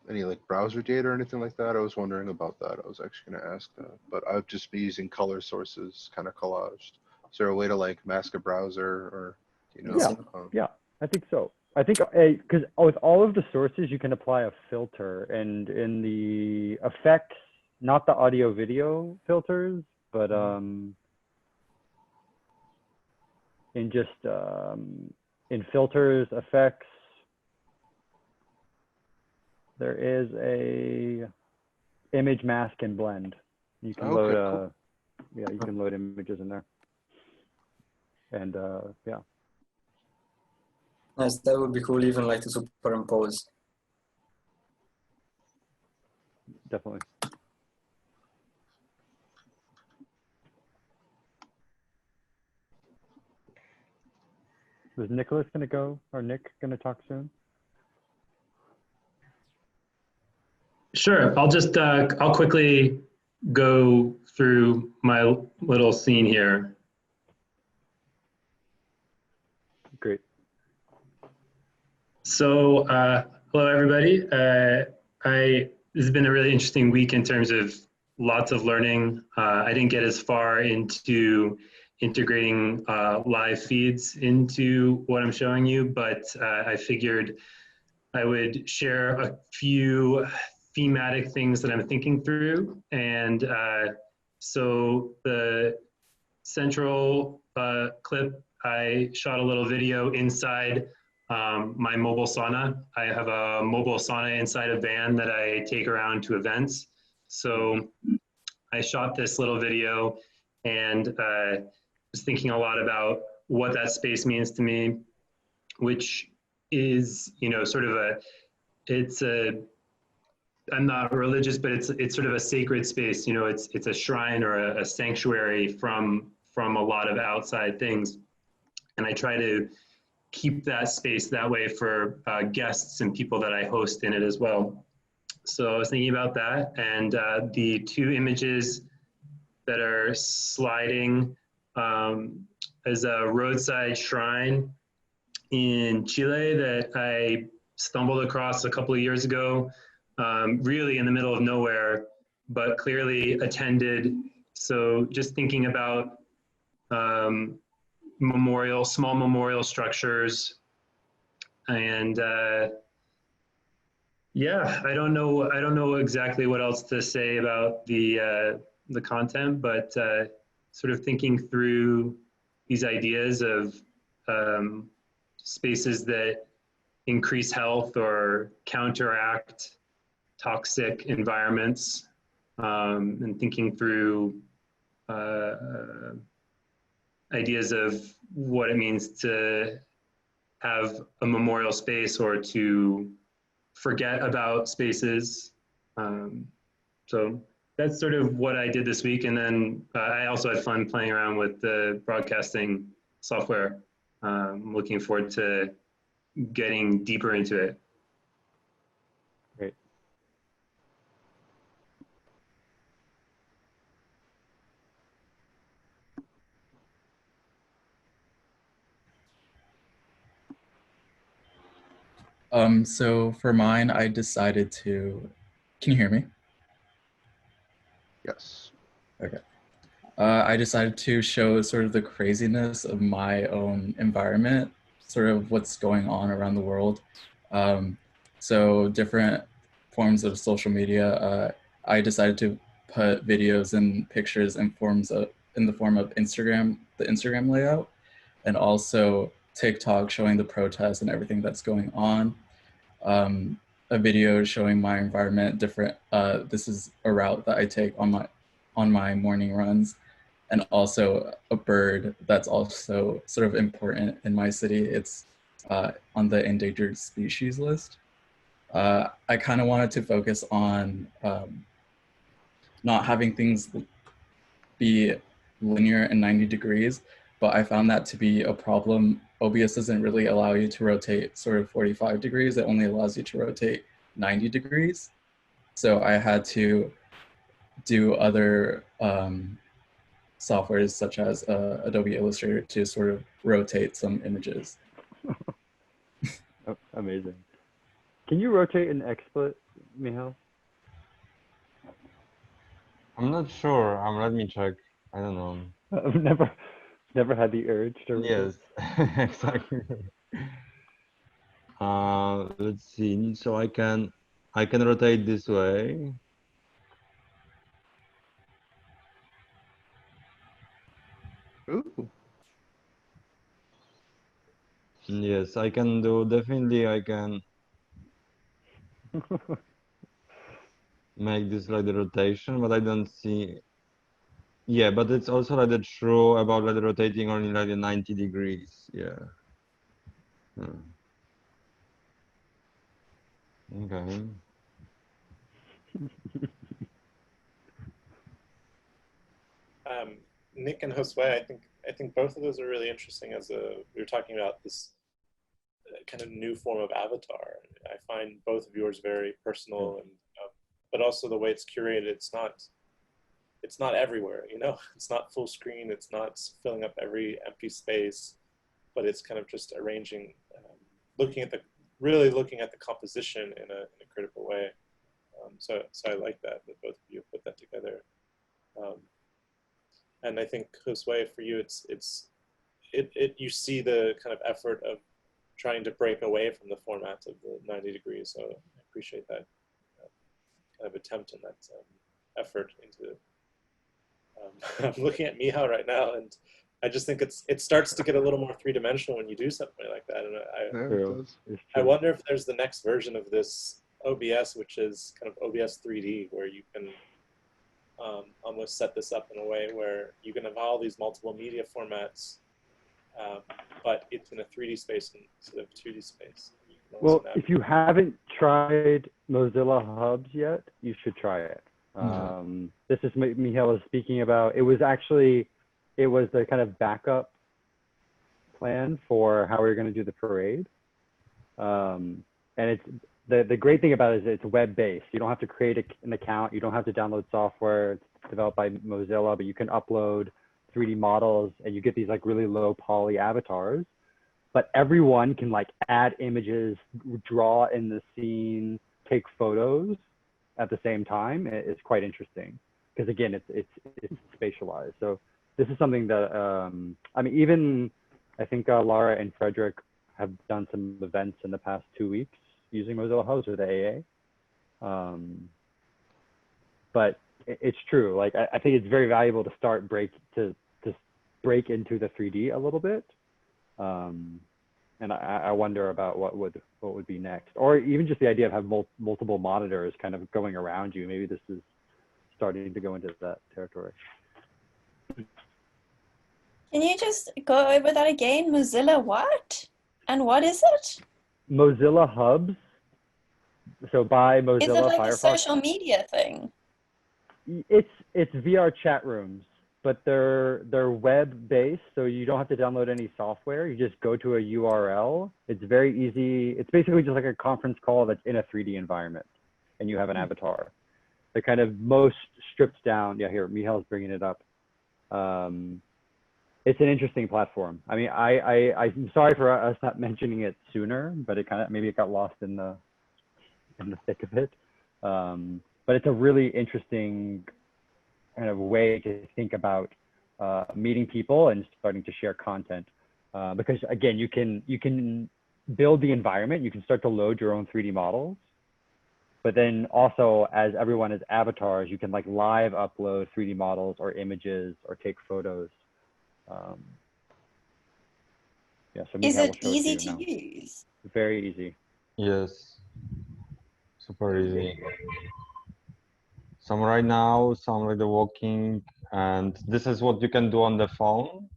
[SPEAKER 10] any like browser data or anything like that? I was wondering about that. I was actually going to ask that, but I'd just be using color sources, kind of collaged. Is there a way to like mask a browser, or you know?
[SPEAKER 2] Yeah, I think so. I think because with all of the sources you can apply a filter, and in the effects, not the audio video filters, but in just in filters, effects, there is a image mask and blend. You can load yeah, you can load images in there. And yeah.
[SPEAKER 14] Nice, that would be cool, even like to superimpose.
[SPEAKER 2] Definitely. Is Nicholas gonna go, or Nick gonna talk soon?
[SPEAKER 15] Sure, I'll just, I'll quickly go through my little scene here.
[SPEAKER 2] Great.
[SPEAKER 15] So, hello everybody. This has been a really interesting week in terms of lots of learning. I didn't get as far into integrating live feeds into what I'm showing you, but I figured I would share a few thematic things that I'm thinking through. And so the central clip, I shot a little video inside my mobile sauna. I have a mobile sauna inside a van that I take around to events. So I shot this little video and was thinking a lot about what that space means to me, which is, you know, sort of I'm not religious, but it's sort of a sacred space. You know, it's a shrine or a sanctuary from a lot of outside things. And I try to keep that space that way for guests and people that I host in it as well. So I was thinking about that, and the two images that are sliding as a roadside shrine in Chile that I stumbled across a couple of years ago, really in the middle of nowhere, but clearly attended. So just thinking about small memorial structures, and yeah, I don't know exactly what else to say about the content, but sort of thinking through these ideas of spaces that increase health or counteract toxic environments, and thinking through ideas of what it means to have a memorial space or to forget about spaces. So that's sort of what I did this week. And then I also had fun playing around with the broadcasting software. I'm looking forward to getting deeper into it.
[SPEAKER 2] Great.
[SPEAKER 16] So for mine, I decided to, can you hear me?
[SPEAKER 10] Yes.
[SPEAKER 16] Okay. I decided to show sort of the craziness of my own environment, sort of what's going on around the world. So different forms of social media. I decided to put videos and pictures in the form of Instagram, the Instagram layout, and also TikTok showing the protests and everything that's going on. A video showing my environment different. This is a route that I take on my morning runs, and also a bird that's also sort of important in my city. It's on the endangered species list. I kind of wanted to focus on not having things be linear and 90 degrees, but I found that to be a problem. OBS doesn't really allow you to rotate sort of 45 degrees. It only allows you to rotate 90 degrees. So I had to do other softwares such as Adobe Illustrator to sort of rotate some images.
[SPEAKER 2] Amazing. Can you rotate an XSplit, Michal?
[SPEAKER 3] I'm not sure. Let me check. I don't know.
[SPEAKER 2] I've never had the urge to rotate.
[SPEAKER 3] Yes, exactly. Let's see. So I can rotate this way.
[SPEAKER 10] Ooh.
[SPEAKER 3] Yes, I can do. Definitely, I can make this like the rotation, but I don't see. Yeah, but it's also like the true about like the rotating only like the 90 degrees. Yeah. Okay.
[SPEAKER 1] Nick and Josue, I think both of those are really interesting. We were talking about this kind of new form of avatar. I find both of yours very personal, and but also the way it's curated. It's not everywhere, you know. It's not full screen. It's not filling up every empty space, but it's kind of just arranging, really looking at the composition in a critical way. So I like that both of you put that together. And I think Josue, for you, you see the kind of effort of trying to break away from the format of the 90 degrees. So I appreciate that kind of attempt and that effort into. I'm looking at Michal right now, and I just think it starts to get a little more three-dimensional when you do something like that. And I wonder if there's the next version of this OBS, which is kind of OBS 3D, where you can almost set this up in a way where you can have all these multiple media formats, but it's in a 3D space instead of 2D space.
[SPEAKER 2] Well, if you haven't tried Mozilla Hubs yet, you should try it. This is what Michal was speaking about. It was the kind of backup plan for how we were going to do the parade. And it's the great thing about it is it's web-based. You don't have to create an account. You don't have to download software. It's developed by Mozilla, but you can upload 3D models and you get these like really low poly avatars. But everyone can like add images, draw in the scene, take photos at the same time. It's quite interesting because again, it's spatialized. So this is something that I mean, even I think Lara and Frederick have done some events in the past 2 weeks using Mozilla Hubs or the AA. But it's true. Like I think it's very valuable to start break into the 3D a little bit. And I wonder about what would be next, or even just the idea of having multiple monitors kind of going around you. Maybe this is starting to go into that territory.
[SPEAKER 8] Can you just go over that again? Mozilla what? And what is it?
[SPEAKER 2] Mozilla Hubs. So by Mozilla
[SPEAKER 8] Is it like
[SPEAKER 2] Firefox.
[SPEAKER 8] a social media thing?
[SPEAKER 2] It's VR chat rooms, but they're web-based, so you don't have to download any software. You just go to a URL. It's very easy. It's basically just like a conference call that's in a 3D environment, and you have an avatar. The kind of most stripped down. Yeah, here Michal's bringing it up. It's an interesting platform. I mean, I'm sorry for us not mentioning it sooner, but it kind of maybe it got lost in the thick of it. But it's a really interesting kind of way to think about meeting people and starting to share content. Because again, you can build the environment, you can start to load your own 3D models, but then also as everyone is avatars, you can like live upload 3D models or images or take photos. Yeah, so
[SPEAKER 8] is
[SPEAKER 2] Michal
[SPEAKER 8] it easy to use?
[SPEAKER 2] Very easy.
[SPEAKER 3] Yes, super easy. Some right now, some like the walking, and this is what you can do on the phone.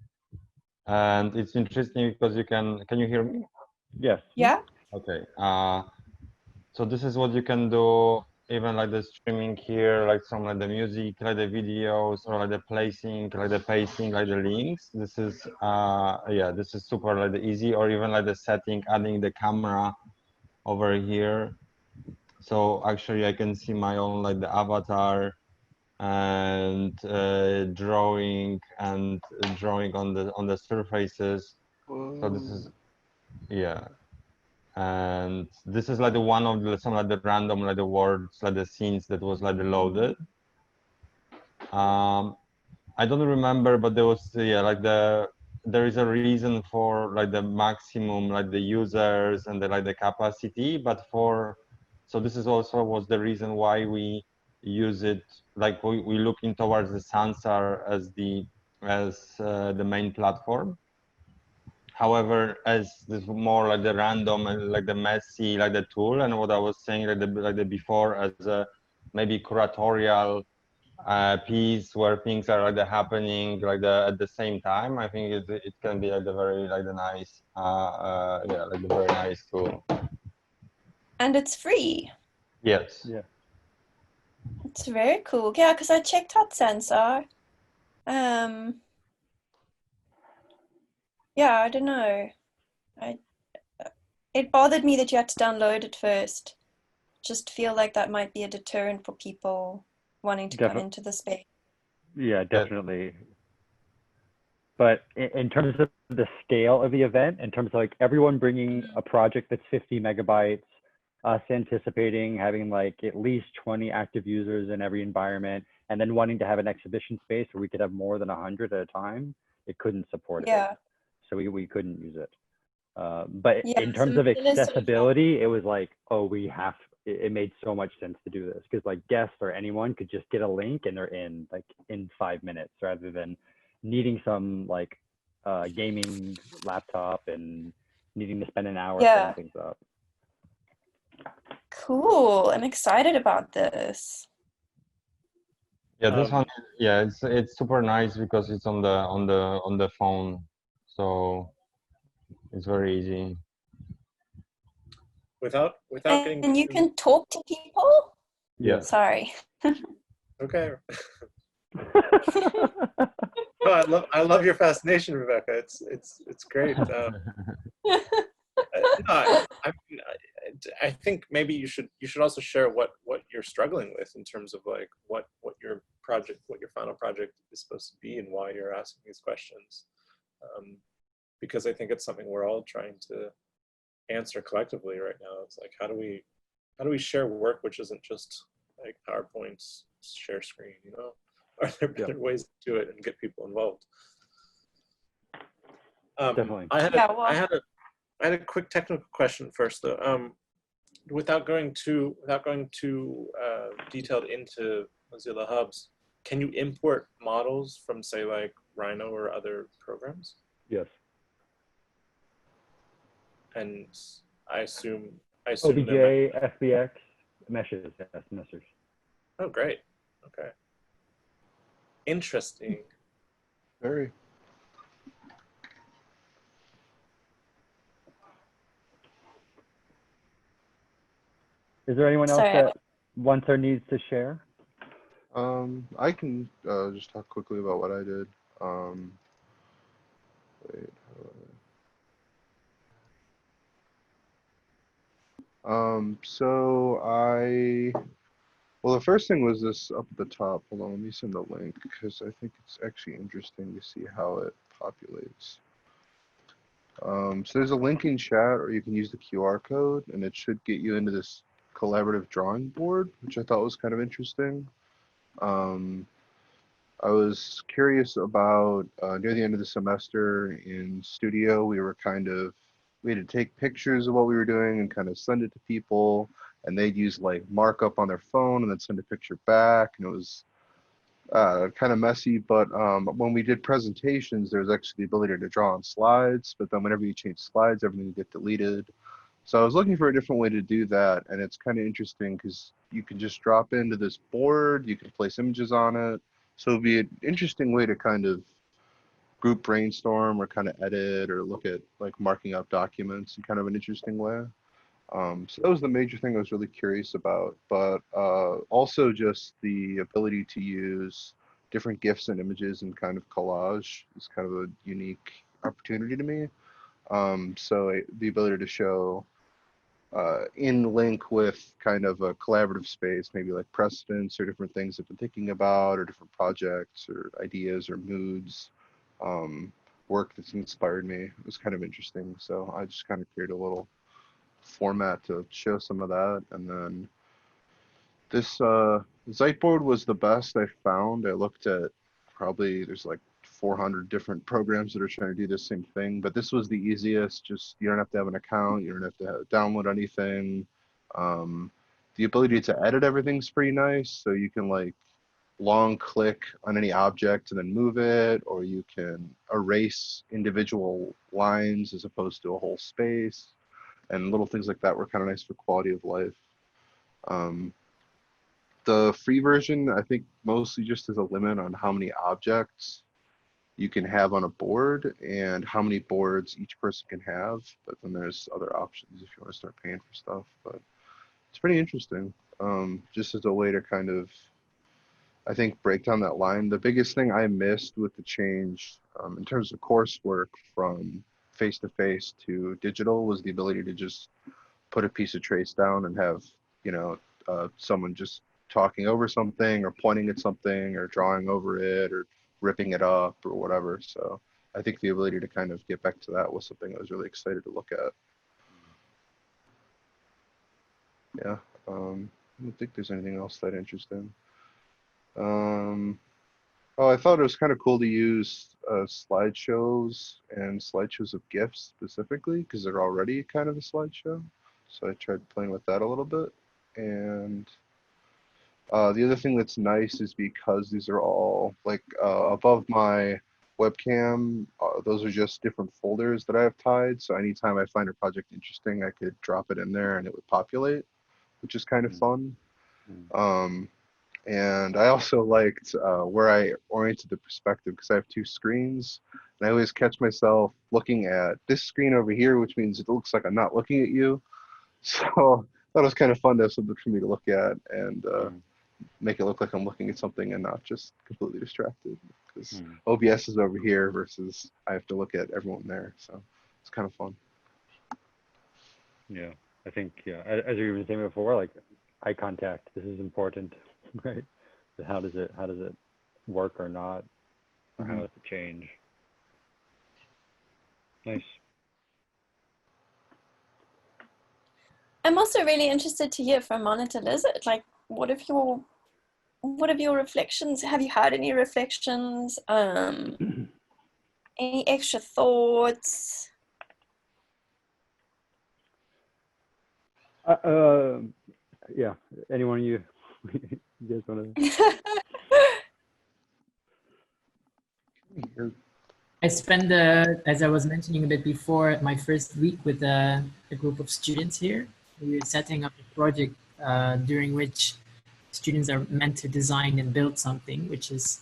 [SPEAKER 3] And it's interesting because can you hear me?
[SPEAKER 2] Yes.
[SPEAKER 8] Yeah.
[SPEAKER 3] Okay. So this is what you can do, even like the streaming here, like some like the music, like the videos, or like the placing, like the pasting, like the links. This is yeah, this is super like the easy, or even like the setting, adding the camera over here. So actually I can see my own like the avatar and drawing on the surfaces. So this is, yeah. And this is like the one of the some like the random like the words like the scenes that was like the loaded. I don't remember, but there was, yeah, like there is a reason for like the maximum like the users and the like the capacity, but so this is also was the reason why we use it, like we looking towards the Sansar as the main platform. However, as this more like the random and like the messy like the tool, and what I was saying like the before as a maybe curatorial piece where things are like happening like at the same time. I think it can be like the very like the nice yeah, like the very nice tool.
[SPEAKER 8] And it's free.
[SPEAKER 3] Yes.
[SPEAKER 2] Yeah.
[SPEAKER 8] It's very cool. Yeah, because I checked out Sensor. Yeah, I don't know. It bothered me that you had to download it first. Just feel like that might be a deterrent for people wanting to come into the space.
[SPEAKER 2] Yeah, definitely. But in terms of the scale of the event, in terms of like everyone bringing a project that's 50 megabytes, us anticipating having like at least 20 active users in every environment, and then wanting to have an exhibition space where we could have more than 100 at a time, it couldn't support it. So we couldn't use it. But in terms of accessibility, it was like, oh, it made so much sense to do this, because like guests or anyone could just get a link and they're in like in 5 minutes, rather than needing some like gaming laptop and needing to spend an hour setting things up.
[SPEAKER 8] Cool. I'm excited about this.
[SPEAKER 3] Yeah, this one, yeah, it's super nice because it's on the phone, so it's very easy.
[SPEAKER 1] Without getting.
[SPEAKER 8] And you can talk to people.
[SPEAKER 3] Yeah.
[SPEAKER 8] Sorry.
[SPEAKER 1] Okay. Oh, I love your fascination, Rebecca. It's great. I think maybe you should also share what you're struggling with in terms of like what your final project is supposed to be and why you're asking these questions, because I think it's something we're all trying to answer collectively right now. It's like how do we share work which isn't just like PowerPoints, share screen, you know? Are there better ways to do it and get people involved?
[SPEAKER 2] Definitely.
[SPEAKER 1] I had a quick technical question first, though. Without going too detailed into Mozilla Hubs, can you import models from, say, like Rhino or other programs?
[SPEAKER 2] Yes.
[SPEAKER 1] And I assume
[SPEAKER 2] OBJ, FBX, meshes, yes, meshes.
[SPEAKER 1] Oh, great. Okay. Interesting.
[SPEAKER 10] Very.
[SPEAKER 2] Is there anyone else that wants or needs to share?
[SPEAKER 10] I can just talk quickly about what I did. Wait. Well, the first thing was this up at the top. Hold on, let me send the link because I think it's actually interesting to see how it populates. So there's a link in chat, or you can use the QR code, and it should get you into this collaborative drawing board, which I thought was kind of interesting. I was curious about near the end of the semester in studio, we had to take pictures of what we were doing and kind of send it to people, and they'd use like markup on their phone and then send a picture back, and it was kind of messy. But when we did presentations, there was actually the ability to draw on slides, but then whenever you change slides, everything would get deleted. So I was looking for a different way to do that, and it's kind of interesting because you can just drop into this board, you can place images on it. So it'd be an interesting way to kind of group brainstorm or kind of edit or look at like marking up documents in kind of an interesting way. So that was the major thing I was really curious about, but also just the ability to use different GIFs and images and kind of collage is kind of a unique opportunity to me. So the ability to show in link with kind of a collaborative space, maybe like precedents or different things I've been thinking about, or different projects or ideas or moods, work that's inspired me. It was kind of interesting. So I just kind of created a little format to show some of that. And then this Zeitboard was the best I found. I looked at probably, there's like 400 different programs that are trying to do the same thing, but this was the easiest. Just, you don't have to have an account, you don't have to download anything. The ability to edit everything's pretty nice, so you can like long click on any object and then move it, or you can erase individual lines as opposed to a whole space, and little things like that were kind of nice for quality of life. The free version, I think, mostly just has a limit on how many objects you can have on a board and how many boards each person can have, but then there's other options if you want to start paying for stuff. But it's pretty interesting, just as a way to kind of, I think, break down that line. The biggest thing I missed with the change in terms of coursework from face-to-face to digital was the ability to just put a piece of trace down and have, you know, someone just talking over something or pointing at something or drawing over it or ripping it up or whatever. So I think the ability to kind of get back to that was something I was really excited to look at. Yeah, I don't think there's anything else that interesting. Oh, I thought it was kind of cool to use slideshows and slideshows of GIFs specifically because they're already kind of a slideshow. So I tried playing with that a little bit. And the other thing that's nice is because these are all like above my webcam, those are just different folders that I have tied. So anytime I find a project interesting, I could drop it in there and it would populate, which is kind of fun. And I also liked where I oriented the perspective because I have two screens. And I always catch myself looking at this screen over here, which means it looks like I'm not looking at you. So that was kind of fun to have something for me to look at and make it look like I'm looking at something and not just completely distracted. Because OBS is over here versus I have to look at everyone there. So it's kind of fun.
[SPEAKER 2] Yeah, I think, yeah, as you were saying before, like eye contact, this is important, right? So how does it work or not? Or how does it change? Nice.
[SPEAKER 8] I'm also really interested to hear from Monitor Lizard. Like, what have your reflections? Have you had any reflections? Any extra thoughts?
[SPEAKER 2] Yeah. Anyone you guys want to?
[SPEAKER 5] I spent, as I was mentioning a bit before, my first week with a group of students here. We were setting up a project during which students are meant to design and build something, which is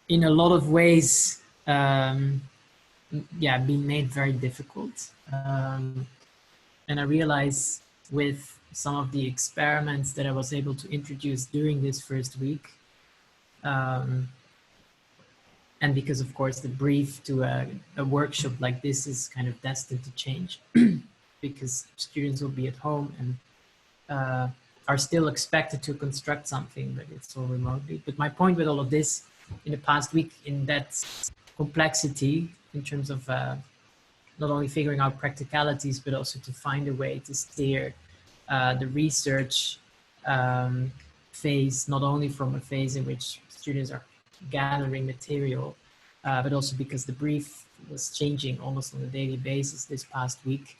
[SPEAKER 5] in a lot of ways, being made very difficult. And I realized with some of the experiments that I was able to introduce during this first week, and because of course the brief to a workshop like this is kind of destined to change because students will be at home and are still expected to construct something, but it's all remotely. But my point with all of this in the past week, in that complexity in terms of not only figuring out practicalities, but also to find a way to steer the research phase, not only from a phase in which students are gathering material, but also because the brief was changing almost on a daily basis this past week,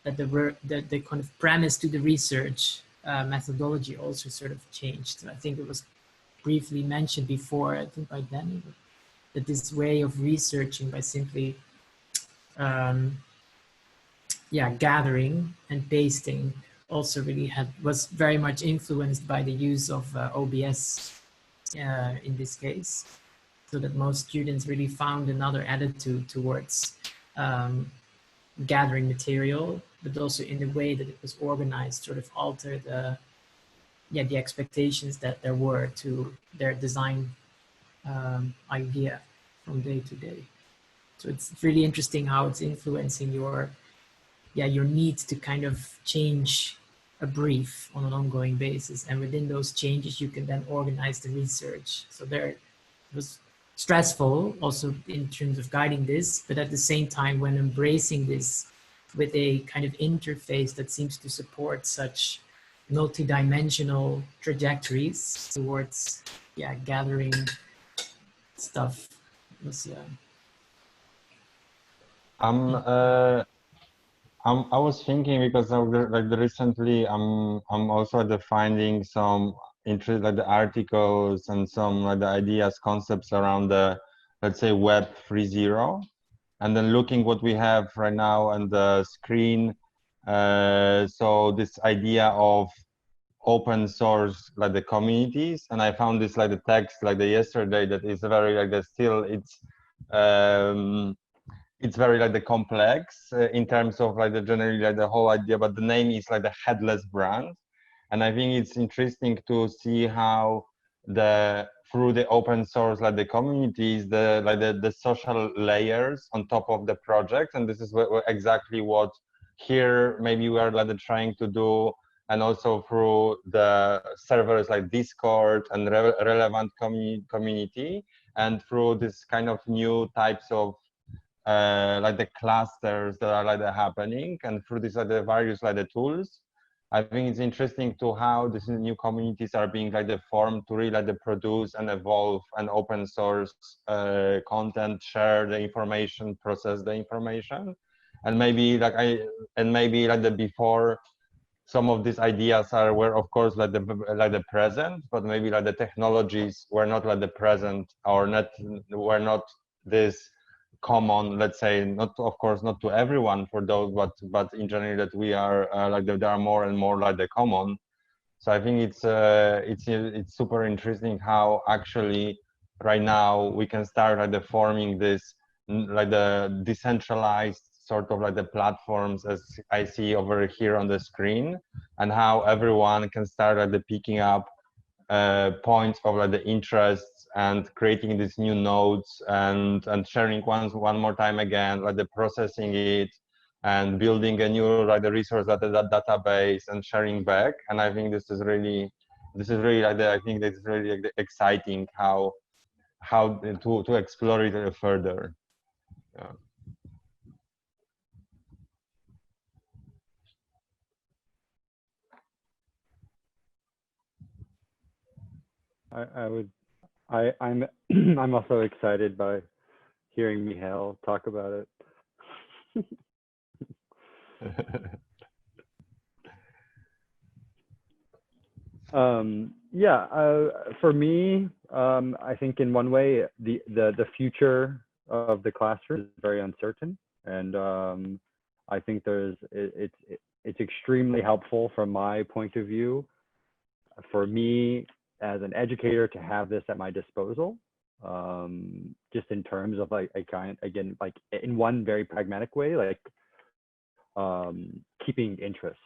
[SPEAKER 5] that the kind of premise to the research methodology also sort of changed. So I think it was briefly mentioned before, I think by Danny, that this way of researching by simply gathering and pasting also really was very much influenced by the use of OBS in this case, so that most students really found another attitude towards gathering material but also in the way that it was organized, sort of alter the expectations that there were to their design idea from day to day. So it's really interesting how it's influencing your need to kind of change a brief on an ongoing basis. And within those changes, you can then organize the research. So it was stressful also in terms of guiding this, but at the same time, when embracing this with a kind of interface that seems to support such multi-dimensional trajectories towards gathering stuff. It was,
[SPEAKER 3] I was thinking because of recently I'm also finding some interest like the articles and some like the ideas, concepts around the, let's say, Web 3.0, and then looking what we have right now on the screen. So this idea of open source, like the communities, and I found this like the text like the yesterday that is very like the still it's very like the complex in terms of like the generally like the whole idea, but the name is like the headless brand. And I think it's interesting to see how through the open source like the communities, the social layers on top of the project, and this is exactly what here maybe we are like trying to do, and also through the servers like Discord and relevant community, and through this kind of new types of like the clusters that are like happening, and through these like the various like the tools. I think it's interesting to how these new communities are being like formed to really like produce and evolve and open source content, share the information, process the information, and maybe like the before some of these ideas were of course like the present, but maybe like the technologies were not like the present, or were not this common, let's say, not of course not to everyone for those, but in general that we are like there are more and more like the common. So I think it's super interesting how actually right now we can start like forming this like the decentralized sort of like the platforms as I see over here on the screen, and how everyone can start like picking up points of like the interests and creating these new nodes and sharing one more time again, like the processing it and building a new like the resource database and sharing back. And I think this is really like I think this is really like exciting how to explore it further. Yeah.
[SPEAKER 2] I'm I'm also excited by hearing Mihail talk about it. For me, I think in one way the future of the classroom is very uncertain, and I think it's extremely helpful from my point of view for me as an educator to have this at my disposal, just in terms of like again like in one very pragmatic way, like keeping interest.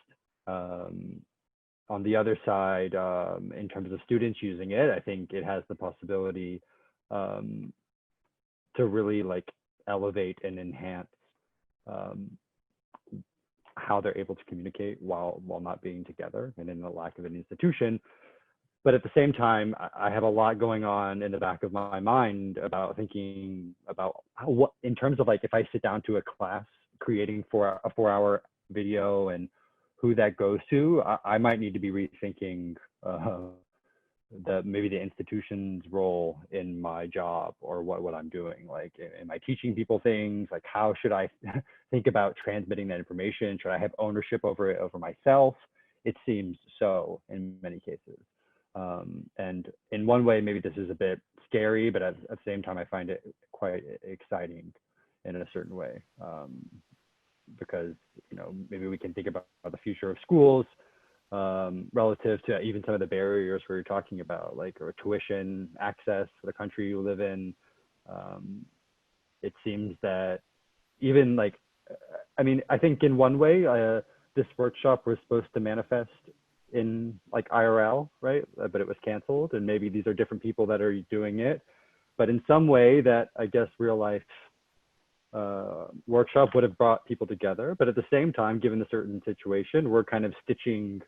[SPEAKER 2] On the other side, in terms of students using it, I think it has the possibility to really like elevate and enhance how they're able to communicate while not being together and in the lack of an institution. But at the same time, I have a lot going on in the back of my mind about thinking about what, in terms of like, if I sit down to a class creating a 4-hour video and who that goes to, I might need to be rethinking maybe the institution's role in my job or what I'm doing. Like, am I teaching people things? Like, how should I think about transmitting that information? Should I have ownership over it over myself? It seems so in many cases. And in one way, maybe this is a bit scary, but at the same time, I find it quite exciting in a certain way, because, you know, maybe we can think about the future of schools relative to even some of the barriers we were talking about, like or tuition, access to the country you live in. It seems that even like I mean, I think in one way, this workshop was supposed to manifest in like IRL, right? But it was canceled, and maybe these are different people that are doing it. But in some way, that I guess real life workshop would have brought people together. But at the same time, given the certain situation, we're kind of stitching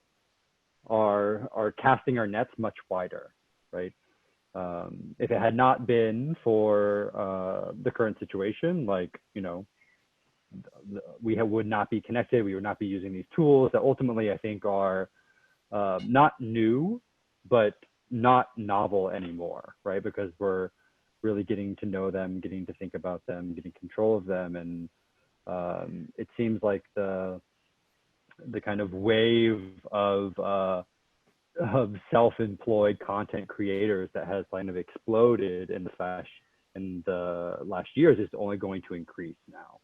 [SPEAKER 2] our casting our nets much wider, right? If it had not been for the current situation, like, you know, we would not be connected, we would not be using these tools that ultimately I think are not new, but not novel anymore, right? Because we're really getting to know them, getting to think about them, getting control of them. And it seems like the kind of wave of self-employed content creators that has kind of exploded in the last years is only going to increase now.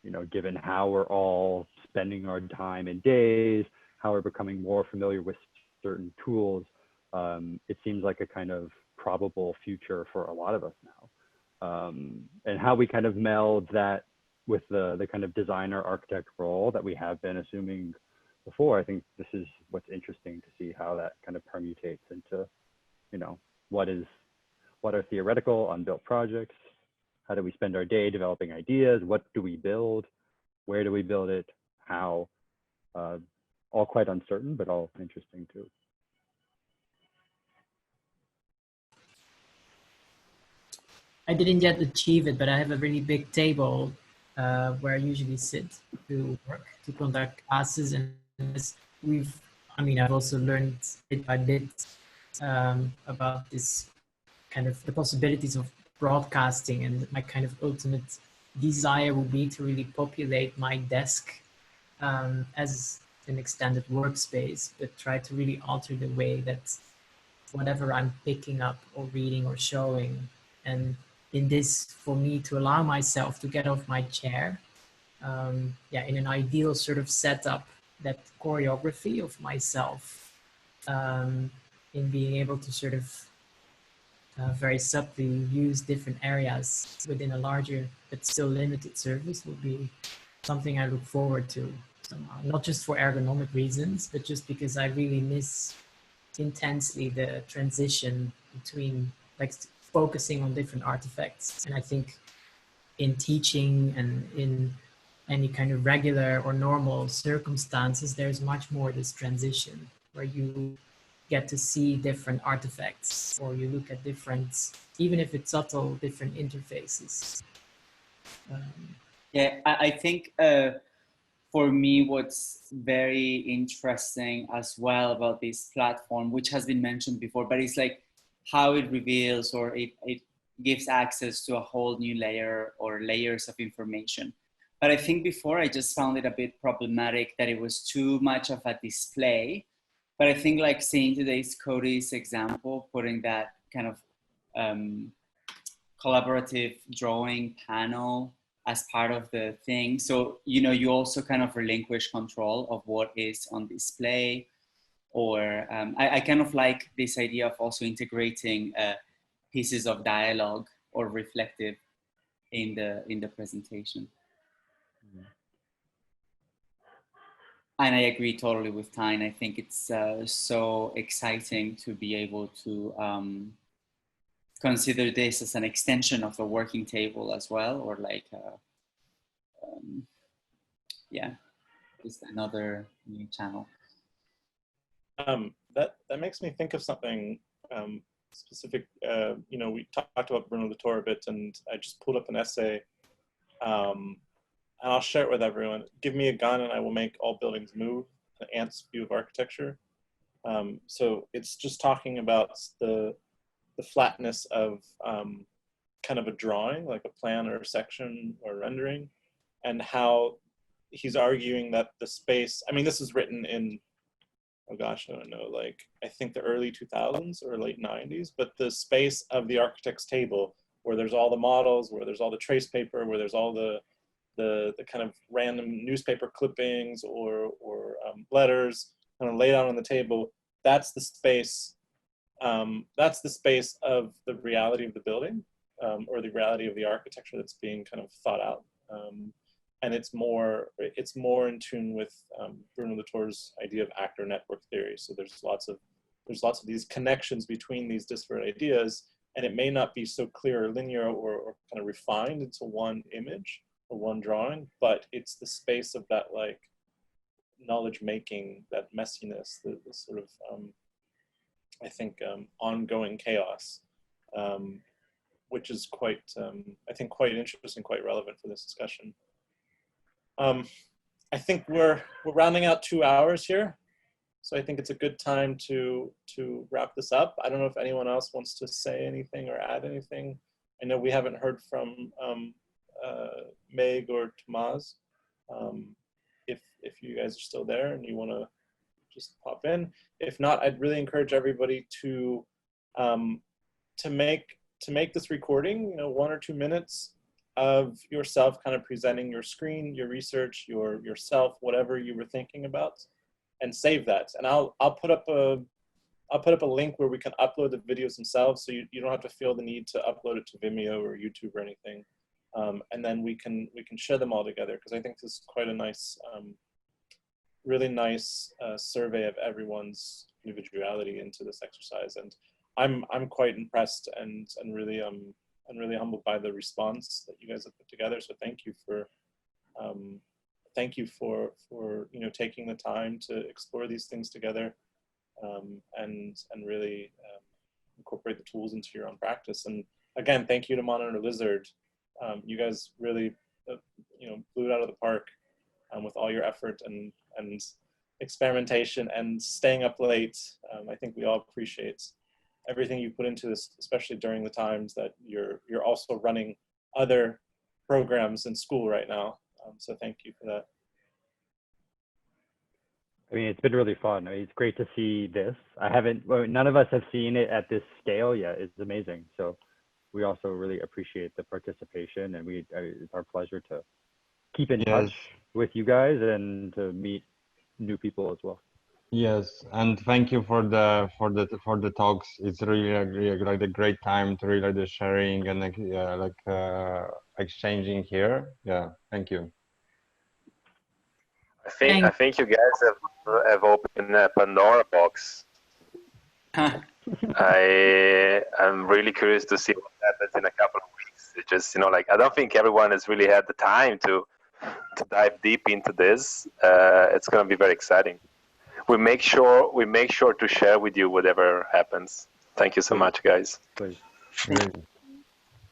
[SPEAKER 2] You know, given how we're all spending our time and days, how we're becoming more familiar with certain tools, it seems like a kind of probable future for a lot of us now. And how we kind of meld that with the kind of designer architect role that we have been assuming before, I think this is what's interesting to see how that kind of permutates into, you know, what are theoretical unbuilt projects? How do we spend our day developing ideas? What do we build? Where do we build it? How? All quite uncertain, but all interesting too.
[SPEAKER 5] I didn't yet achieve it, but I have a really big table where I usually sit to work, to conduct classes. And I've also learned bit by bit about this kind of the possibilities of broadcasting, and my kind of ultimate desire would be to really populate my desk as an extended workspace, but try to really alter the way that whatever I'm picking up or reading or showing, and in this, for me to allow myself to get off my chair, in an ideal sort of setup, that choreography of myself, in being able to sort of very subtly use different areas within a larger but still limited service would be something I look forward to somehow. Not just for ergonomic reasons, but just because I really miss intensely the transition between like focusing on different artifacts. And I think in teaching and in any kind of regular or normal circumstances, there's much more this transition where you get to see different artifacts, or you look at different, even if it's subtle, different interfaces.
[SPEAKER 4] I think for me, what's very interesting as well about this platform, which has been mentioned before, but it's like how it reveals or it gives access to a whole new layer or layers of information. But I think before I just found it a bit problematic that it was too much of a display. But I think like seeing today's Cody's example, putting that kind of collaborative drawing panel as part of the thing. So, you know, you also kind of relinquish control of what is on display. Or I kind of like this idea of also integrating pieces of dialogue or reflective in the presentation. And I agree totally with Tijn. I think it's so exciting to be able to consider this as an extension of the working table as well, or like, just another new channel.
[SPEAKER 1] That makes me think of something specific. You know, we talked about Bruno Latour a bit, and I just pulled up an essay. And I'll share it with everyone. Give me a gun and I will make all buildings move, an ant's view of architecture. So it's just talking about the flatness of kind of a drawing, like a plan or a section or rendering, and how he's arguing that the space, I mean, this is written in, oh gosh, I don't know, like I think the early 2000s or late 90s, but the space of the architect's table, where there's all the models, where there's all the trace paper, where there's all the kind of random newspaper clippings or letters kind of laid out on the table, that's the space of the reality of the building, or the reality of the architecture that's being kind of thought out. and it's more in tune with Bruno Latour's idea of actor network theory. So there's lots of these connections between these disparate ideas, and it may not be so clear or linear or kind of refined into one image or one drawing, but it's the space of that like knowledge making, that messiness, the sort of I think ongoing chaos, which is quite I think quite interesting, quite relevant for this discussion. I think we're rounding out 2 hours here, so I think it's a good time to wrap this up. I don't know if anyone else wants to say anything or add anything. I know we haven't heard from Meg or Tomas. If you guys are still there and you want to just pop in. If not, I'd really encourage everybody to make this recording, 1 or 2 minutes of yourself kind of presenting your screen, your research, yourself, whatever you were thinking about, and save that. And I'll put up a link where we can upload the videos themselves, so you don't have to feel the need to upload it to Vimeo or YouTube or anything. And then we can share them all together, because I think this is quite a nice, really nice survey of everyone's individuality into this exercise. And I'm quite impressed and really humbled by the response that you guys have put together. So thank you for taking the time to explore these things together, and really incorporate the tools into your own practice. And again, thank you to Monitor Lizard. You guys really blew it out of the park with all your effort and experimentation and staying up late. I think we all appreciate everything you put into this, especially during the times that you're also running other programs in school right now. So thank you for that.
[SPEAKER 2] I mean, it's been really fun. I mean, it's great to see this. None of us have seen it at this scale yet. It's amazing. So we also really appreciate the participation, and it's our pleasure to keep in touch with you guys and to meet new people as well.
[SPEAKER 3] Yes, and thank you for the talks. It's really like a great time to really the sharing and exchanging here. Yeah, thank you.
[SPEAKER 12] I think you guys have opened a Pandora box. I'm really curious to see what happens in a couple of weeks. It's just I don't think everyone has really had the time to dive deep into this. It's going to be very exciting. We make sure to share with you whatever happens. Thank you so much, guys.
[SPEAKER 2] Please.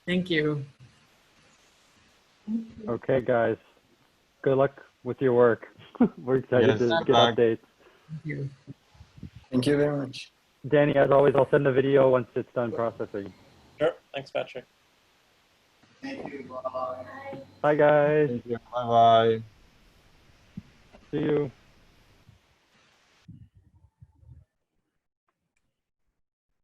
[SPEAKER 5] Thank you.
[SPEAKER 2] Okay, guys. Good luck with your work. We're excited to get updates.
[SPEAKER 5] Thank you.
[SPEAKER 14] Thank you very much.
[SPEAKER 2] Danny, as always, I'll send the video once it's done processing.
[SPEAKER 1] Sure. Thanks, Patrick.
[SPEAKER 7] Thank you. Bye.
[SPEAKER 2] Bye, guys.
[SPEAKER 3] Thank you. Bye-bye.
[SPEAKER 2] See you.